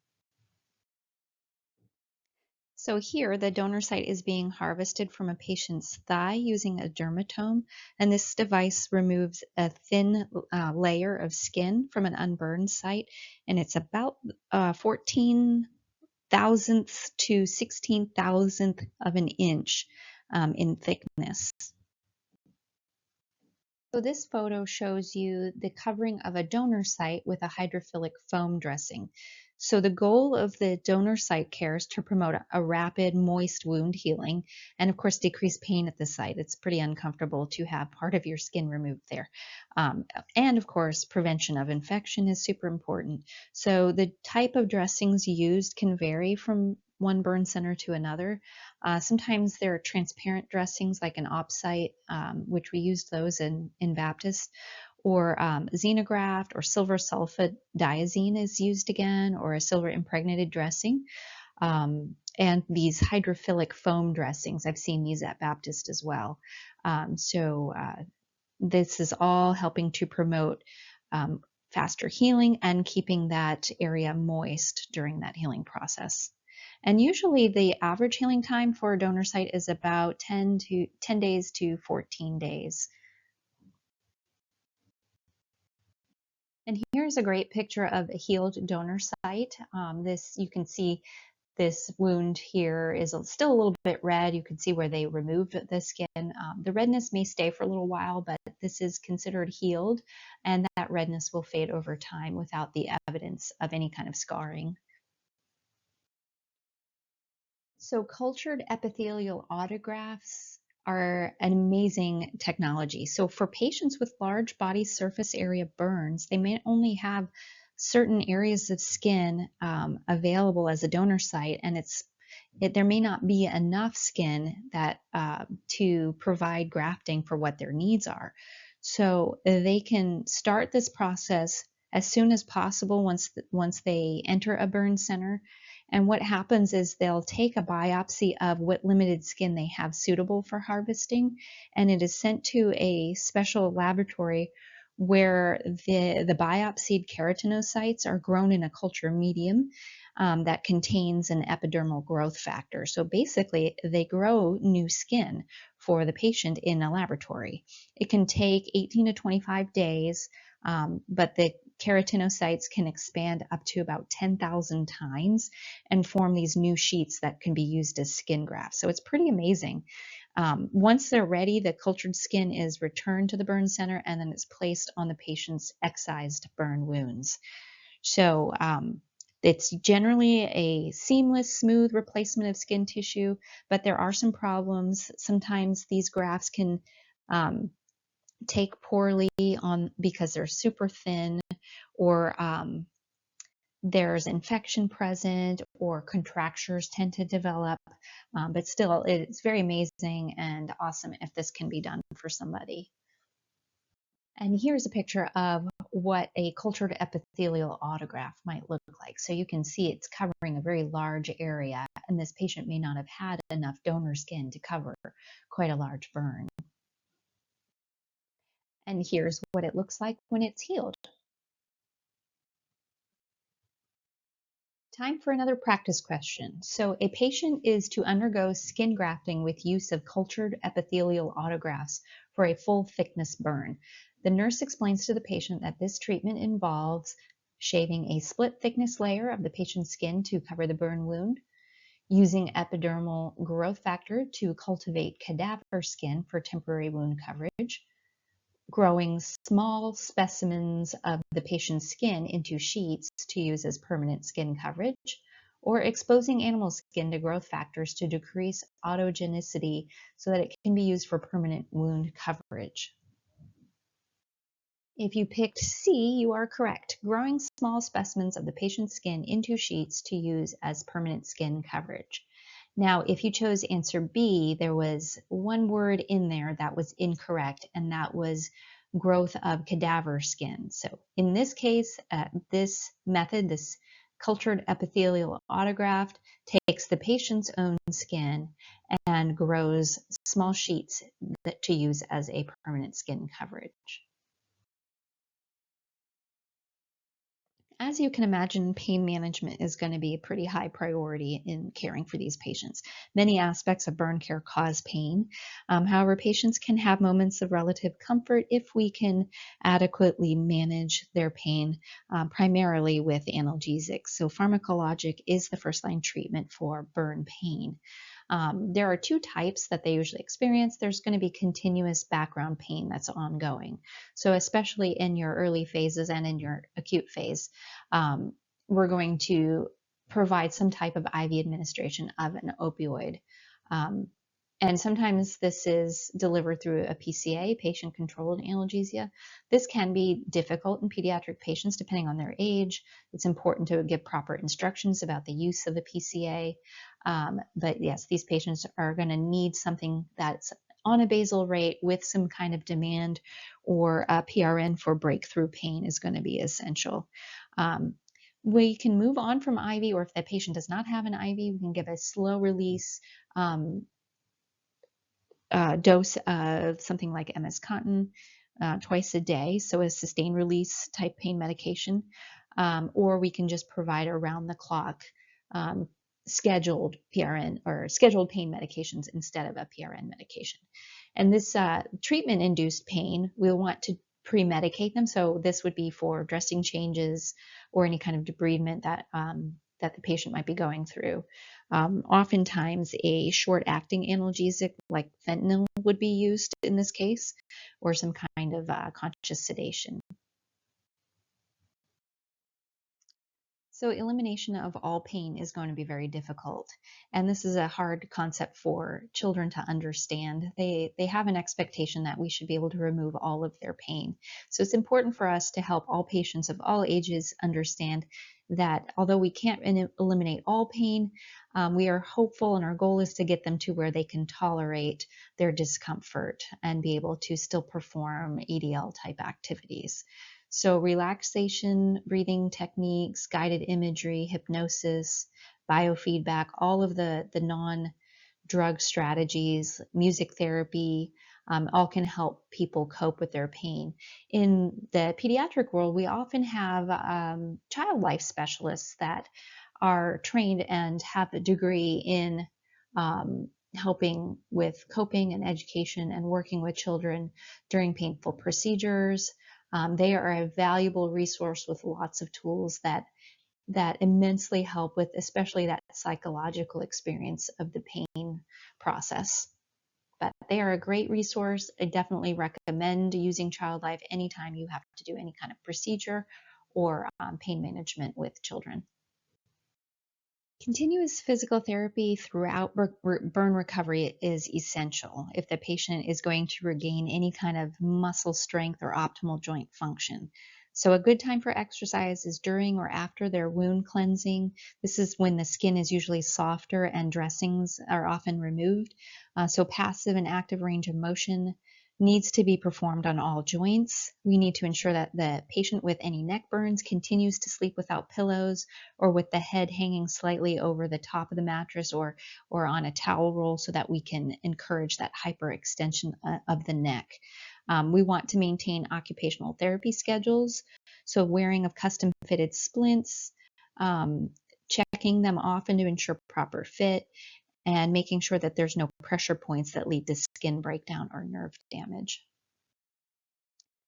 Speaker 1: So here, the donor site is being harvested from a patient's thigh using a dermatome, and this device removes a thin layer of skin from an unburned site, and it's about 14 thousandths to 16 thousandth of an inch in thickness. So this photo shows you the covering of a donor site with a hydrophilic foam dressing. So the goal of the donor site care is to promote a rapid, moist wound healing and of course decrease pain at the site. It's pretty uncomfortable to have part of your skin removed there. And of course, prevention of infection is super important. So the type of dressings used can vary from one burn center to another. Sometimes there are transparent dressings like an opsite, which we use those in Baptist, or xenograft or silver sulfadiazine is used again, or a silver impregnated dressing. And these hydrophilic foam dressings, I've seen these at Baptist as well. This is all helping to promote faster healing and keeping that area moist during that healing process. And usually the average healing time for a donor site is about 10 days to 14 days. And here's a great picture of a healed donor site. You can see this wound here is still a little bit red. You can see where they removed the skin. The redness may stay for a little while, but this is considered healed, and that redness will fade over time without the evidence of any kind of scarring. So cultured epithelial autografts are an amazing technology. So for patients with large body surface area burns, they may only have certain areas of skin available as a donor site, and there may not be enough skin that to provide grafting for what their needs are. So they can start this process as soon as possible once they enter a burn center. And what happens is they'll take a biopsy of what limited skin they have suitable for harvesting, and it is sent to a special laboratory where the biopsied keratinocytes are grown in a culture medium that contains an epidermal growth factor. So basically, they grow new skin for the patient in a laboratory. It can take 18 to 25 days, but the keratinocytes can expand up to about 10,000 times and form these new sheets that can be used as skin grafts. So it's pretty amazing. Once they're ready, the cultured skin is returned to the burn center and then it's placed on the patient's excised burn wounds. So it's generally a seamless, smooth replacement of skin tissue, but there are some problems. Sometimes these grafts can take poorly on because they're super thin, or there's infection present, or contractures tend to develop. But still, it's very amazing and awesome if this can be done for somebody. And here's a picture of what a cultured epithelial autograft might look like. So you can see it's covering a very large area, and this patient may not have had enough donor skin to cover quite a large burn. And here's what it looks like when it's healed. Time for another practice question. So a patient is to undergo skin grafting with use of cultured epithelial autografts for a full thickness burn. The nurse explains to the patient that this treatment involves shaving a split thickness layer of the patient's skin to cover the burn wound, using epidermal growth factor to cultivate cadaver skin for temporary wound coverage, growing small specimens of the patient's skin into sheets to use as permanent skin coverage, or exposing animal skin to growth factors to decrease autogenicity so that it can be used for permanent wound coverage. If you picked C, you are correct. Growing small specimens of the patient's skin into sheets to use as permanent skin coverage. Now, if you chose answer B, there was one word in there that was incorrect, and that was growth of cadaver skin. So in this case, this method, this cultured epithelial autograft, takes the patient's own skin and grows small sheets to use as a permanent skin coverage. As you can imagine, pain management is going to be a pretty high priority in caring for these patients. Many aspects of burn care cause pain. However, patients can have moments of relative comfort if we can adequately manage their pain, primarily with analgesics. So, pharmacologic is the first line treatment for burn pain. There are two types that they usually experience. There's going to be continuous background pain that's ongoing. So, especially in your early phases and in your acute phase, um, we're going to provide some type of IV administration of an opioid. Um, and sometimes this is delivered through a PCA, patient controlled analgesia. This can be difficult in pediatric patients depending on their age. It's important to give proper instructions about the use of the PCA. But yes, these patients are going to need something that's on a basal rate with some kind of demand, or a PRN for breakthrough pain is going to be essential. Um, we can move on from IV, or if the patient does not have an IV, we can give a slow release um, dose of something like MS-Contin twice a day, so a sustained release type pain medication, or we can just provide around the clock um, scheduled PRN or scheduled pain medications instead of a PRN medication. And this treatment-induced pain, we'll want to pre-medicate them. So this would be for dressing changes or any kind of debridement that that the patient might be going through. Oftentimes, a short-acting analgesic like fentanyl would be used in this case, or some kind of conscious sedation. So elimination of all pain is going to be very difficult. And this is a hard concept for children to understand. They have an expectation that we should be able to remove all of their pain. So it's important for us to help all patients of all ages understand that although we can't eliminate all pain, we are hopeful, and our goal is to get them to where they can tolerate their discomfort and be able to still perform ADL type activities. So relaxation, breathing techniques, guided imagery, hypnosis, biofeedback, all of the non-drug strategies, music therapy, all can help people cope with their pain. In the pediatric world, we often have child life specialists that are trained and have a degree in helping with coping and education and working with children during painful procedures. They are a valuable resource with lots of tools that immensely help with especially that psychological experience of the pain process. But they are a great resource. I definitely recommend using Child Life anytime you have to do any kind of procedure or pain management with children. Continuous physical therapy throughout burn recovery is essential if the patient is going to regain any kind of muscle strength or optimal joint function. So a good time for exercise is during or after their wound cleansing. This is when the skin is usually softer and dressings are often removed. So passive and active range of motion needs to be performed on all joints. We need to ensure that the patient with any neck burns continues to sleep without pillows or with the head hanging slightly over the top of the mattress, or on a towel roll, so that we can encourage that hyperextension of the neck. We want to maintain occupational therapy schedules, so wearing of custom fitted splints, checking them often to ensure proper fit, and making sure that there's no pressure points that lead to skin breakdown or nerve damage.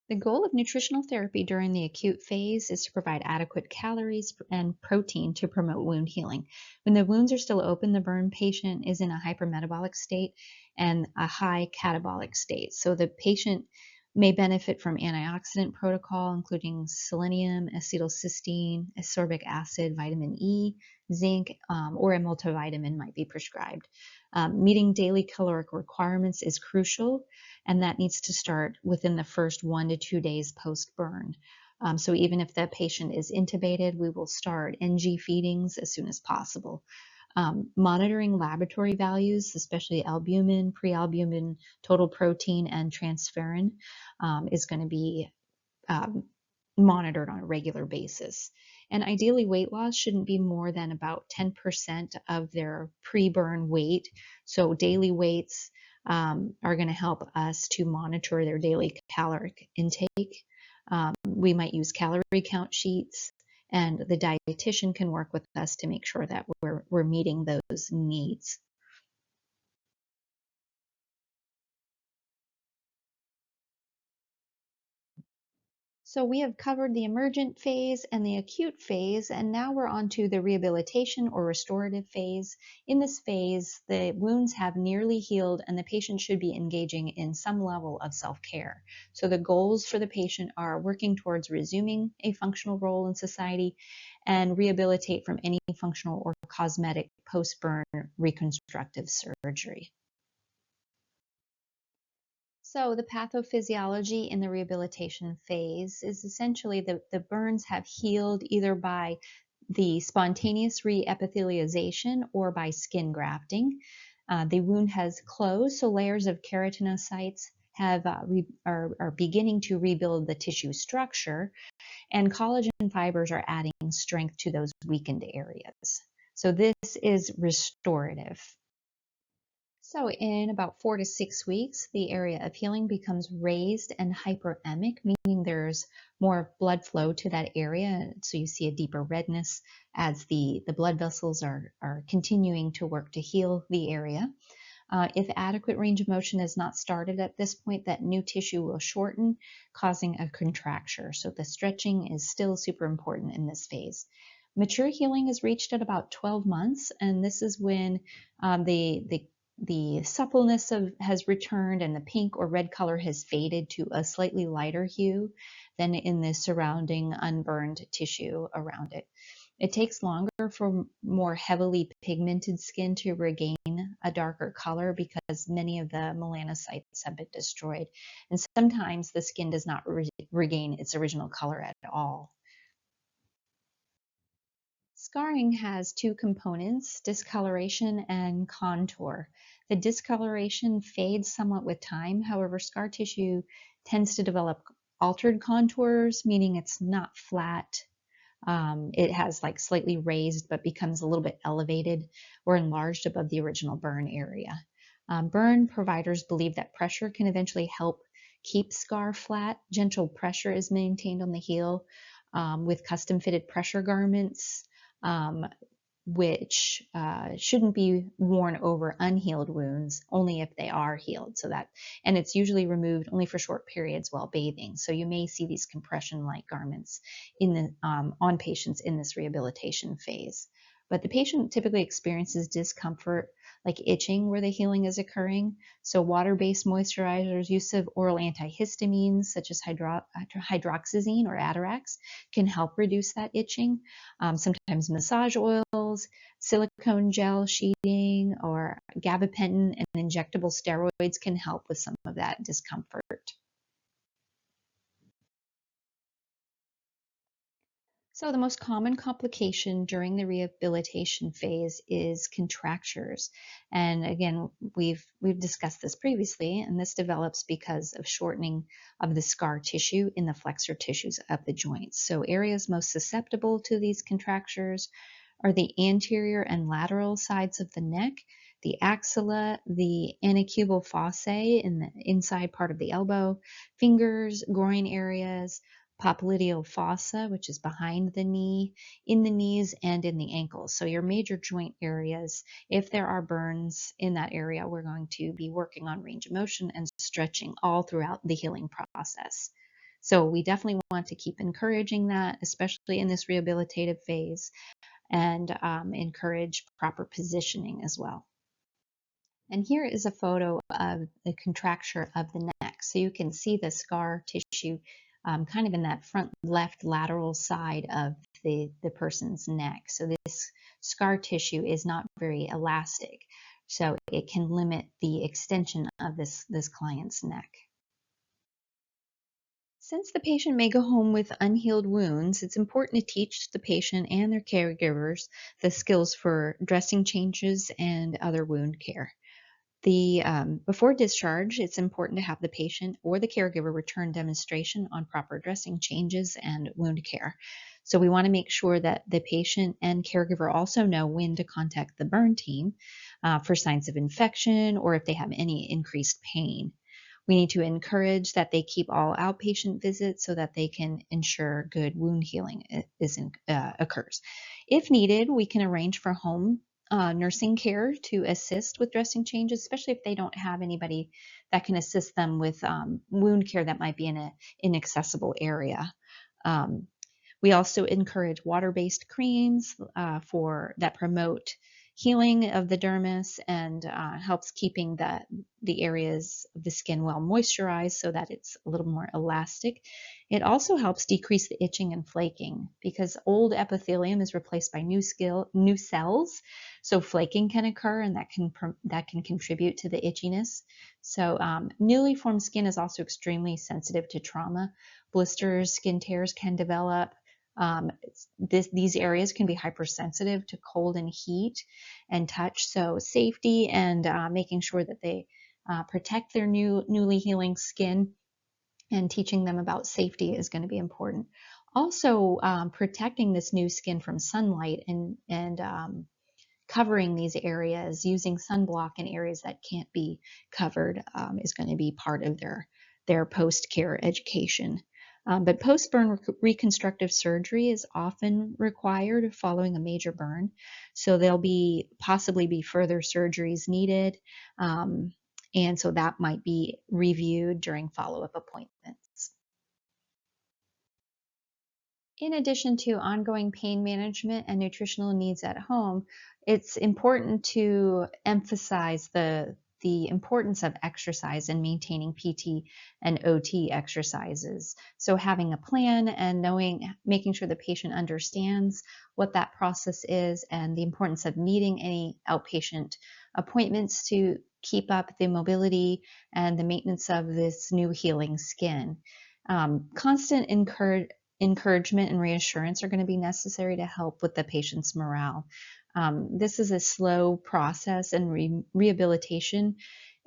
Speaker 1: The goal of nutritional therapy during the acute phase is to provide adequate calories and protein to promote wound healing. When the wounds are still open, the burn patient is in a hypermetabolic state and a high catabolic state. So the patient may benefit from antioxidant protocol, including selenium, acetylcysteine, ascorbic acid, vitamin E, zinc, or a multivitamin might be prescribed. Meeting daily caloric requirements is crucial, and that needs to start within the first 1 to 2 days post-burn. So even if the patient is intubated, we will start NG feedings as soon as possible. Monitoring laboratory values, especially albumin, prealbumin, total protein, and transferrin, is going to be monitored on a regular basis. And ideally, weight loss shouldn't be more than about 10% of their pre-burn weight. So daily weights are going to help us to monitor their daily caloric intake. We might use calorie count sheets and the dietitian can work with us to make sure that we're meeting those needs. So we have covered the emergent phase and the acute phase, and now we're on to the rehabilitation or restorative phase. In this phase, the wounds have nearly healed and the patient should be engaging in some level of self-care. So the goals for the patient are working towards resuming a functional role in society and rehabilitate from any functional or cosmetic post-burn reconstructive surgery. So the pathophysiology in the rehabilitation phase is essentially the burns have healed either by the spontaneous reepithelialization or by skin grafting. The wound has closed, so layers of keratinocytes are beginning to rebuild the tissue structure, and collagen fibers are adding strength to those weakened areas. So this is restorative. So in about 4 to 6 weeks, the area of healing becomes raised and hyperemic, meaning there's more blood flow to that area. So you see a deeper redness as the blood vessels are continuing to work to heal the area. If adequate range of motion is not started at this point, that new tissue will shorten, causing a contracture. So the stretching is still super important in this phase. Mature healing is reached at about 12 months, and this is when the suppleness has returned and the pink or red color has faded to a slightly lighter hue than in the surrounding unburned tissue around it. It takes longer for more heavily pigmented skin to regain a darker color because many of the melanocytes have been destroyed. And sometimes the skin does not regain its original color at all. Scarring has two components, discoloration and contour. The discoloration fades somewhat with time. However, scar tissue tends to develop altered contours, meaning it's not flat. It has like slightly raised but becomes a little bit elevated or enlarged above the original burn area. Burn providers believe that pressure can eventually help keep scar flat. Gentle pressure is maintained on the heel with custom fitted pressure garments, which shouldn't be worn over unhealed wounds, only if they are healed. And it's usually removed only for short periods while bathing. So you may see these compression-like garments on patients in this rehabilitation phase. But the patient typically experiences discomfort, like itching where the healing is occurring. So water-based moisturizers, use of oral antihistamines such as hydroxyzine or Atarax can help reduce that itching. Sometimes massage oils, silicone gel sheeting, or gabapentin and injectable steroids can help with some of that discomfort. So the most common complication during the rehabilitation phase is contractures. And again, we've discussed this previously, and this develops because of shortening of the scar tissue in the flexor tissues of the joints. So areas most susceptible to these contractures are the anterior and lateral sides of the neck, the axilla, the antecubial fossae in the inside part of the elbow, fingers, groin areas, popliteal fossa, which is behind the knee, in the knees, and in the ankles. So your major joint areas, if there are burns in that area, we're going to be working on range of motion and stretching all throughout the healing process. So we definitely want to keep encouraging that, especially in this rehabilitative phase, and encourage proper positioning as well. And here is a photo of the contracture of the neck. So you can see the scar tissue kind of in that front left lateral side of the person's neck. So this scar tissue is not very elastic. So it can limit the extension of this client's neck. Since the patient may go home with unhealed wounds, it's important to teach the patient and their caregivers the skills for dressing changes and other wound care. Before discharge, it's important to have the patient or the caregiver return demonstration on proper dressing changes and wound care. So we want to make sure that the patient and caregiver also know when to contact the burn team for signs of infection or if they have any increased pain. We need to encourage that they keep all outpatient visits so that they can ensure good wound healing occurs. If needed, we can arrange for home nursing care to assist with dressing changes, especially if they don't have anybody that can assist them with wound care that might be in an inaccessible area. Um, we also encourage water-based creams for that promote healing of the dermis and helps keeping the areas of the skin well moisturized so that it's a little more elastic. It also helps decrease the itching and flaking because old epithelium is replaced by new cells, so flaking can occur and that can contribute to the itchiness. So newly formed skin is also extremely sensitive to trauma. Blisters, skin tears can develop. These areas can be hypersensitive to cold and heat and touch. So safety and making sure that they protect their newly healing skin and teaching them about safety is going to be important. Also, protecting this new skin from sunlight and covering these areas, using sunblock in areas that can't be covered is going to be part of their post-care education. But post-burn reconstructive surgery is often required following a major burn. So there'll possibly be further surgeries needed. And so that might be reviewed during follow-up appointments. In addition to ongoing pain management and nutritional needs at home, it's important to emphasize the importance of exercise and maintaining PT and OT exercises. So having a plan and making sure the patient understands what that process is and the importance of meeting any outpatient appointments to keep up the mobility and the maintenance of this new healing skin. Constant encouragement and reassurance are going to be necessary to help with the patient's morale. This is a slow process, and rehabilitation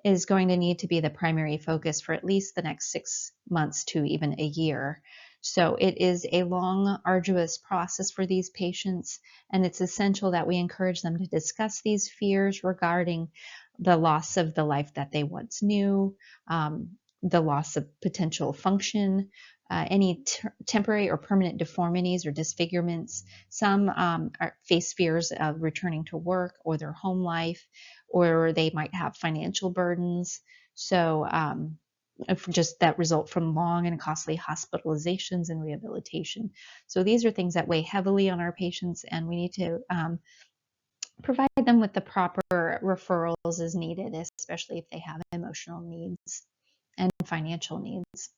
Speaker 1: is going to need to be the primary focus for at least the next 6 months to even a year. So it is a long, arduous process for these patients, and it's essential that we encourage them to discuss these fears regarding the loss of the life that they once knew, the loss of potential function, any temporary or permanent deformities or disfigurements. Some face fears of returning to work or their home life, or they might have financial burdens. So just that result from long and costly hospitalizations and rehabilitation. So these are things that weigh heavily on our patients, and we need to provide them with the proper referrals as needed, especially if they have emotional needs and financial needs.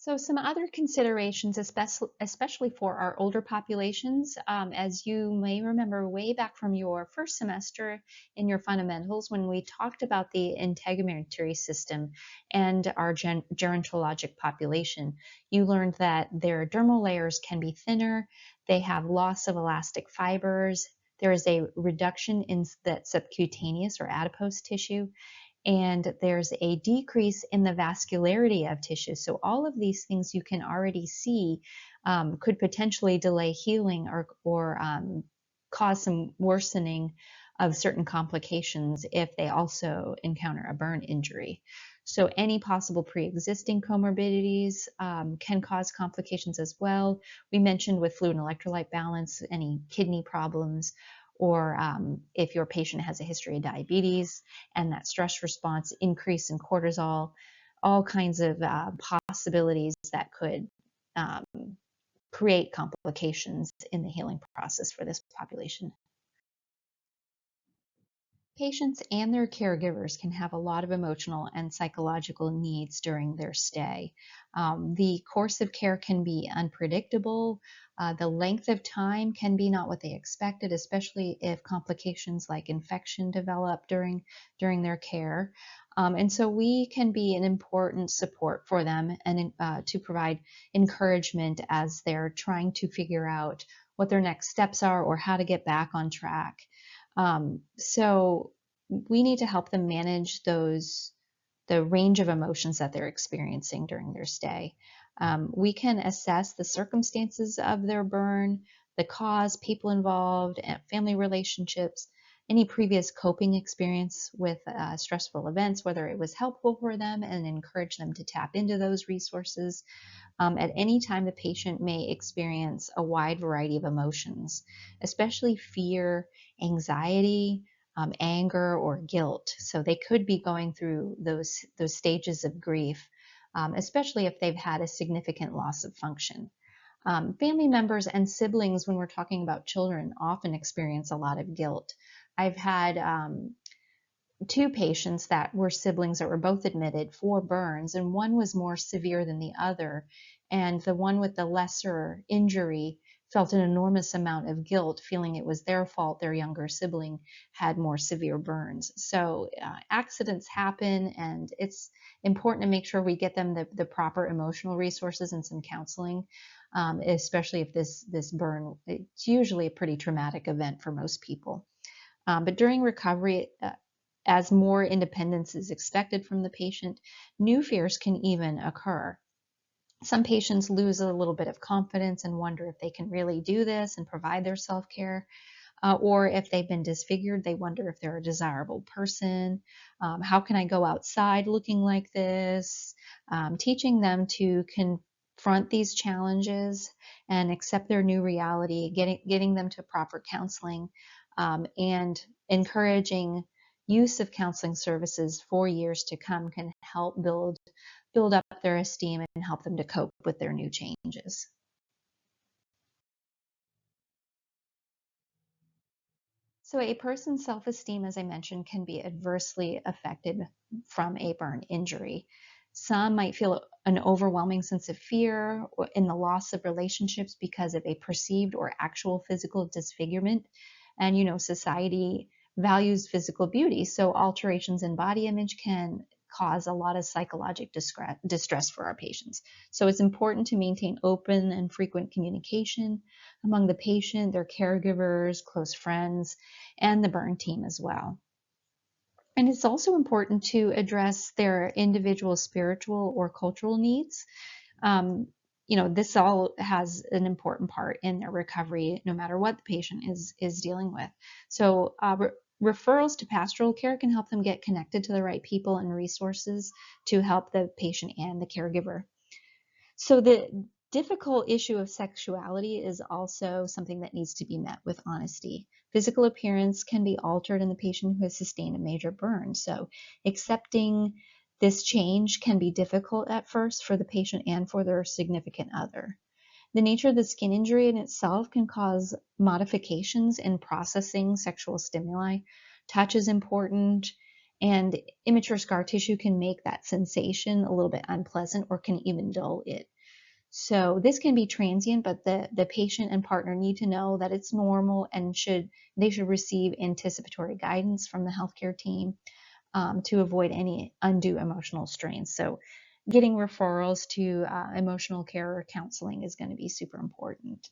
Speaker 1: So some other considerations, especially for our older populations, as you may remember way back from your first semester in your fundamentals, when we talked about the integumentary system and our gerontologic population, you learned that their dermal layers can be thinner, they have loss of elastic fibers, there is a reduction in that subcutaneous or adipose tissue, and there's a decrease in the vascularity of tissue. So all of these things you can already see could potentially delay healing or cause some worsening of certain complications if they also encounter a burn injury. So any possible pre-existing comorbidities can cause complications as well. We mentioned with fluid and electrolyte balance, any kidney problems, or if your patient has a history of diabetes and that stress response increase in cortisol, all kinds of possibilities that could um, create complications in the healing process for this population. Patients and their caregivers can have a lot of emotional and psychological needs during their stay. The course of care can be unpredictable. The length of time can be not what they expected, especially if complications like infection develop during their care. And so we can be an important support for them and to provide encouragement as they're trying to figure out what their next steps are or how to get back on track. So we need to help them manage the range of emotions that they're experiencing during their stay. We can assess the circumstances of their burn, the cause, people involved, and family relationships, any previous coping experience with stressful events, whether it was helpful for them, and encourage them to tap into those resources. At any time, the patient may experience a wide variety of emotions, especially fear, anxiety, anger, or guilt. So they could be going through those stages of grief, especially if they've had a significant loss of function. Family members and siblings, when we're talking about children, often experience a lot of guilt. I've had two patients that were siblings that were both admitted for burns, and one was more severe than the other. And the one with the lesser injury felt an enormous amount of guilt, feeling it was their fault their younger sibling had more severe burns. So accidents happen, and it's important to make sure we get them the proper emotional resources and some counseling, especially if this burn, it's usually a pretty traumatic event for most people. But during recovery, as more independence is expected from the patient, new fears can even occur. Some patients lose a little bit of confidence and wonder if they can really do this and provide their self-care. Or if they've been disfigured, they wonder if they're a desirable person. How can I go outside looking like this? Teaching them to confront these challenges and accept their new reality, getting them to proper counseling, and encouraging use of counseling services for years to come can help build up their esteem and help them to cope with their new changes. So a person's self-esteem, as I mentioned, can be adversely affected from a burn injury. Some might feel an overwhelming sense of fear in the loss of relationships because of a perceived or actual physical disfigurement. And, society values physical beauty, so alterations in body image can cause a lot of psychological distress for our patients. So it's important to maintain open and frequent communication among the patient, their caregivers, close friends, and the burn team as well. And it's also important to address their individual spiritual or cultural needs. Um, this all has an important part in their recovery, no matter what the patient is dealing with. So referrals to pastoral care can help them get connected to the right people and resources to help the patient and the caregiver. So the difficult issue of sexuality is also something that needs to be met with honesty. Physical appearance can be altered in the patient who has sustained a major burn. So accepting this change can be difficult at first for the patient and for their significant other. The nature of the skin injury in itself can cause modifications in processing sexual stimuli. Touch is important, and immature scar tissue can make that sensation a little bit unpleasant or can even dull it. So this can be transient, but the patient and partner need to know that it's normal and they should receive anticipatory guidance from the healthcare team to avoid any undue emotional strain. So getting referrals to emotional care or counseling is going to be super important.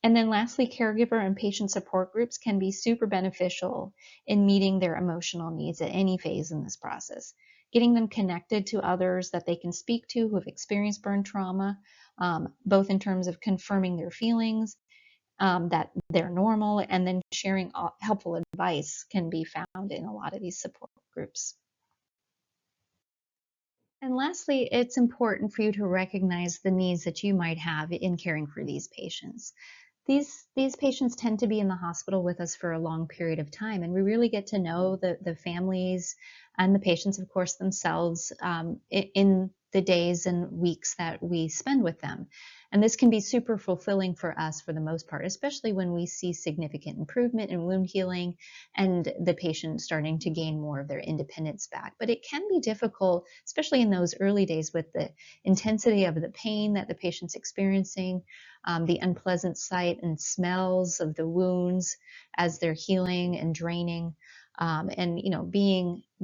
Speaker 1: And then lastly, caregiver and patient support groups can be super beneficial in meeting their emotional needs at any phase in this process. Getting them connected to others that they can speak to who have experienced burn trauma, both in terms of confirming their feelings, that they're normal, and then sharing helpful advice can be found in a lot of these support groups. And lastly, it's important for you to recognize the needs that you might have in caring for these patients. These patients tend to be in the hospital with us for a long period of time, and we really get to know the families and the patients, of course, themselves in the days and weeks that we spend with them. And this can be super fulfilling for us for the most part, especially when we see significant improvement in wound healing and the patient starting to gain more of their independence back. But it can be difficult, especially in those early days with the intensity of the pain that the patient's experiencing, the unpleasant sight and smells of the wounds as they're healing and draining. And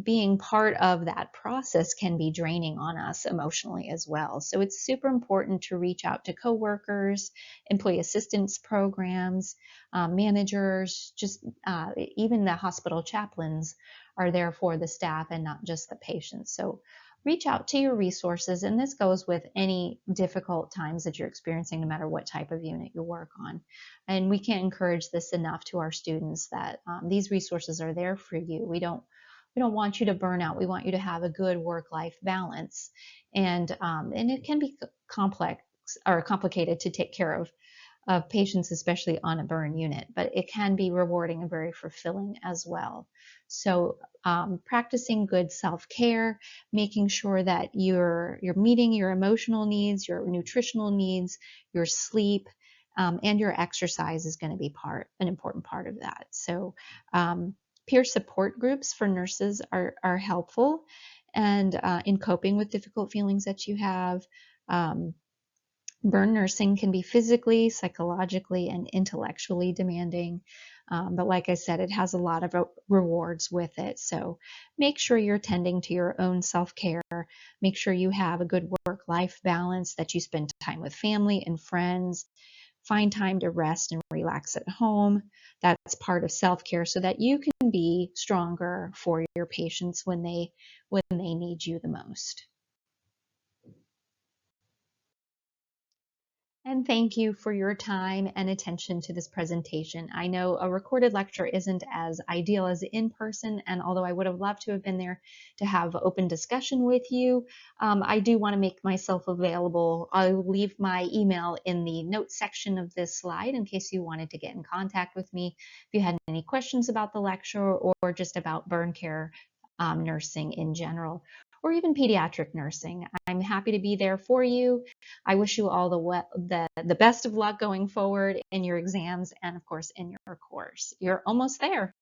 Speaker 1: being part of that process can be draining on us emotionally as well. So it's super important to reach out to coworkers, employee assistance programs, managers, just even the hospital chaplains are there for the staff and not just the patients. So reach out to your resources. And this goes with any difficult times that you're experiencing, no matter what type of unit you work on. And we can't encourage this enough to our students, that these resources are there for you. We don't want you to burn out. We want you to have a good work-life balance. And it can be complex or complicated to take care of patients, especially on a burn unit, but it can be rewarding and very fulfilling as well. So practicing good self-care, making sure that you're meeting your emotional needs, your nutritional needs, your sleep, and your exercise is going to be an important part of that. So peer support groups for nurses are helpful, and in coping with difficult feelings that you have. Burn nursing can be physically, psychologically, and intellectually demanding. But like I said, it has a lot of rewards with it. So make sure you're tending to your own self-care. Make sure you have a good work-life balance, that you spend time with family and friends. Find time to rest and relax at home. That's part of self-care, so that you can be stronger for your patients when they need you the most. And thank you for your time and attention to this presentation. I know a recorded lecture isn't as ideal as in person, and although I would have loved to have been there to have open discussion with you, I do want to make myself available. I'll leave my email in the notes section of this slide in case you wanted to get in contact with me if you had any questions about the lecture or just about burn care nursing in general, or even pediatric nursing. I'm happy to be there for you. I wish you all the best of luck going forward in your exams and, of course, in your course. You're almost there.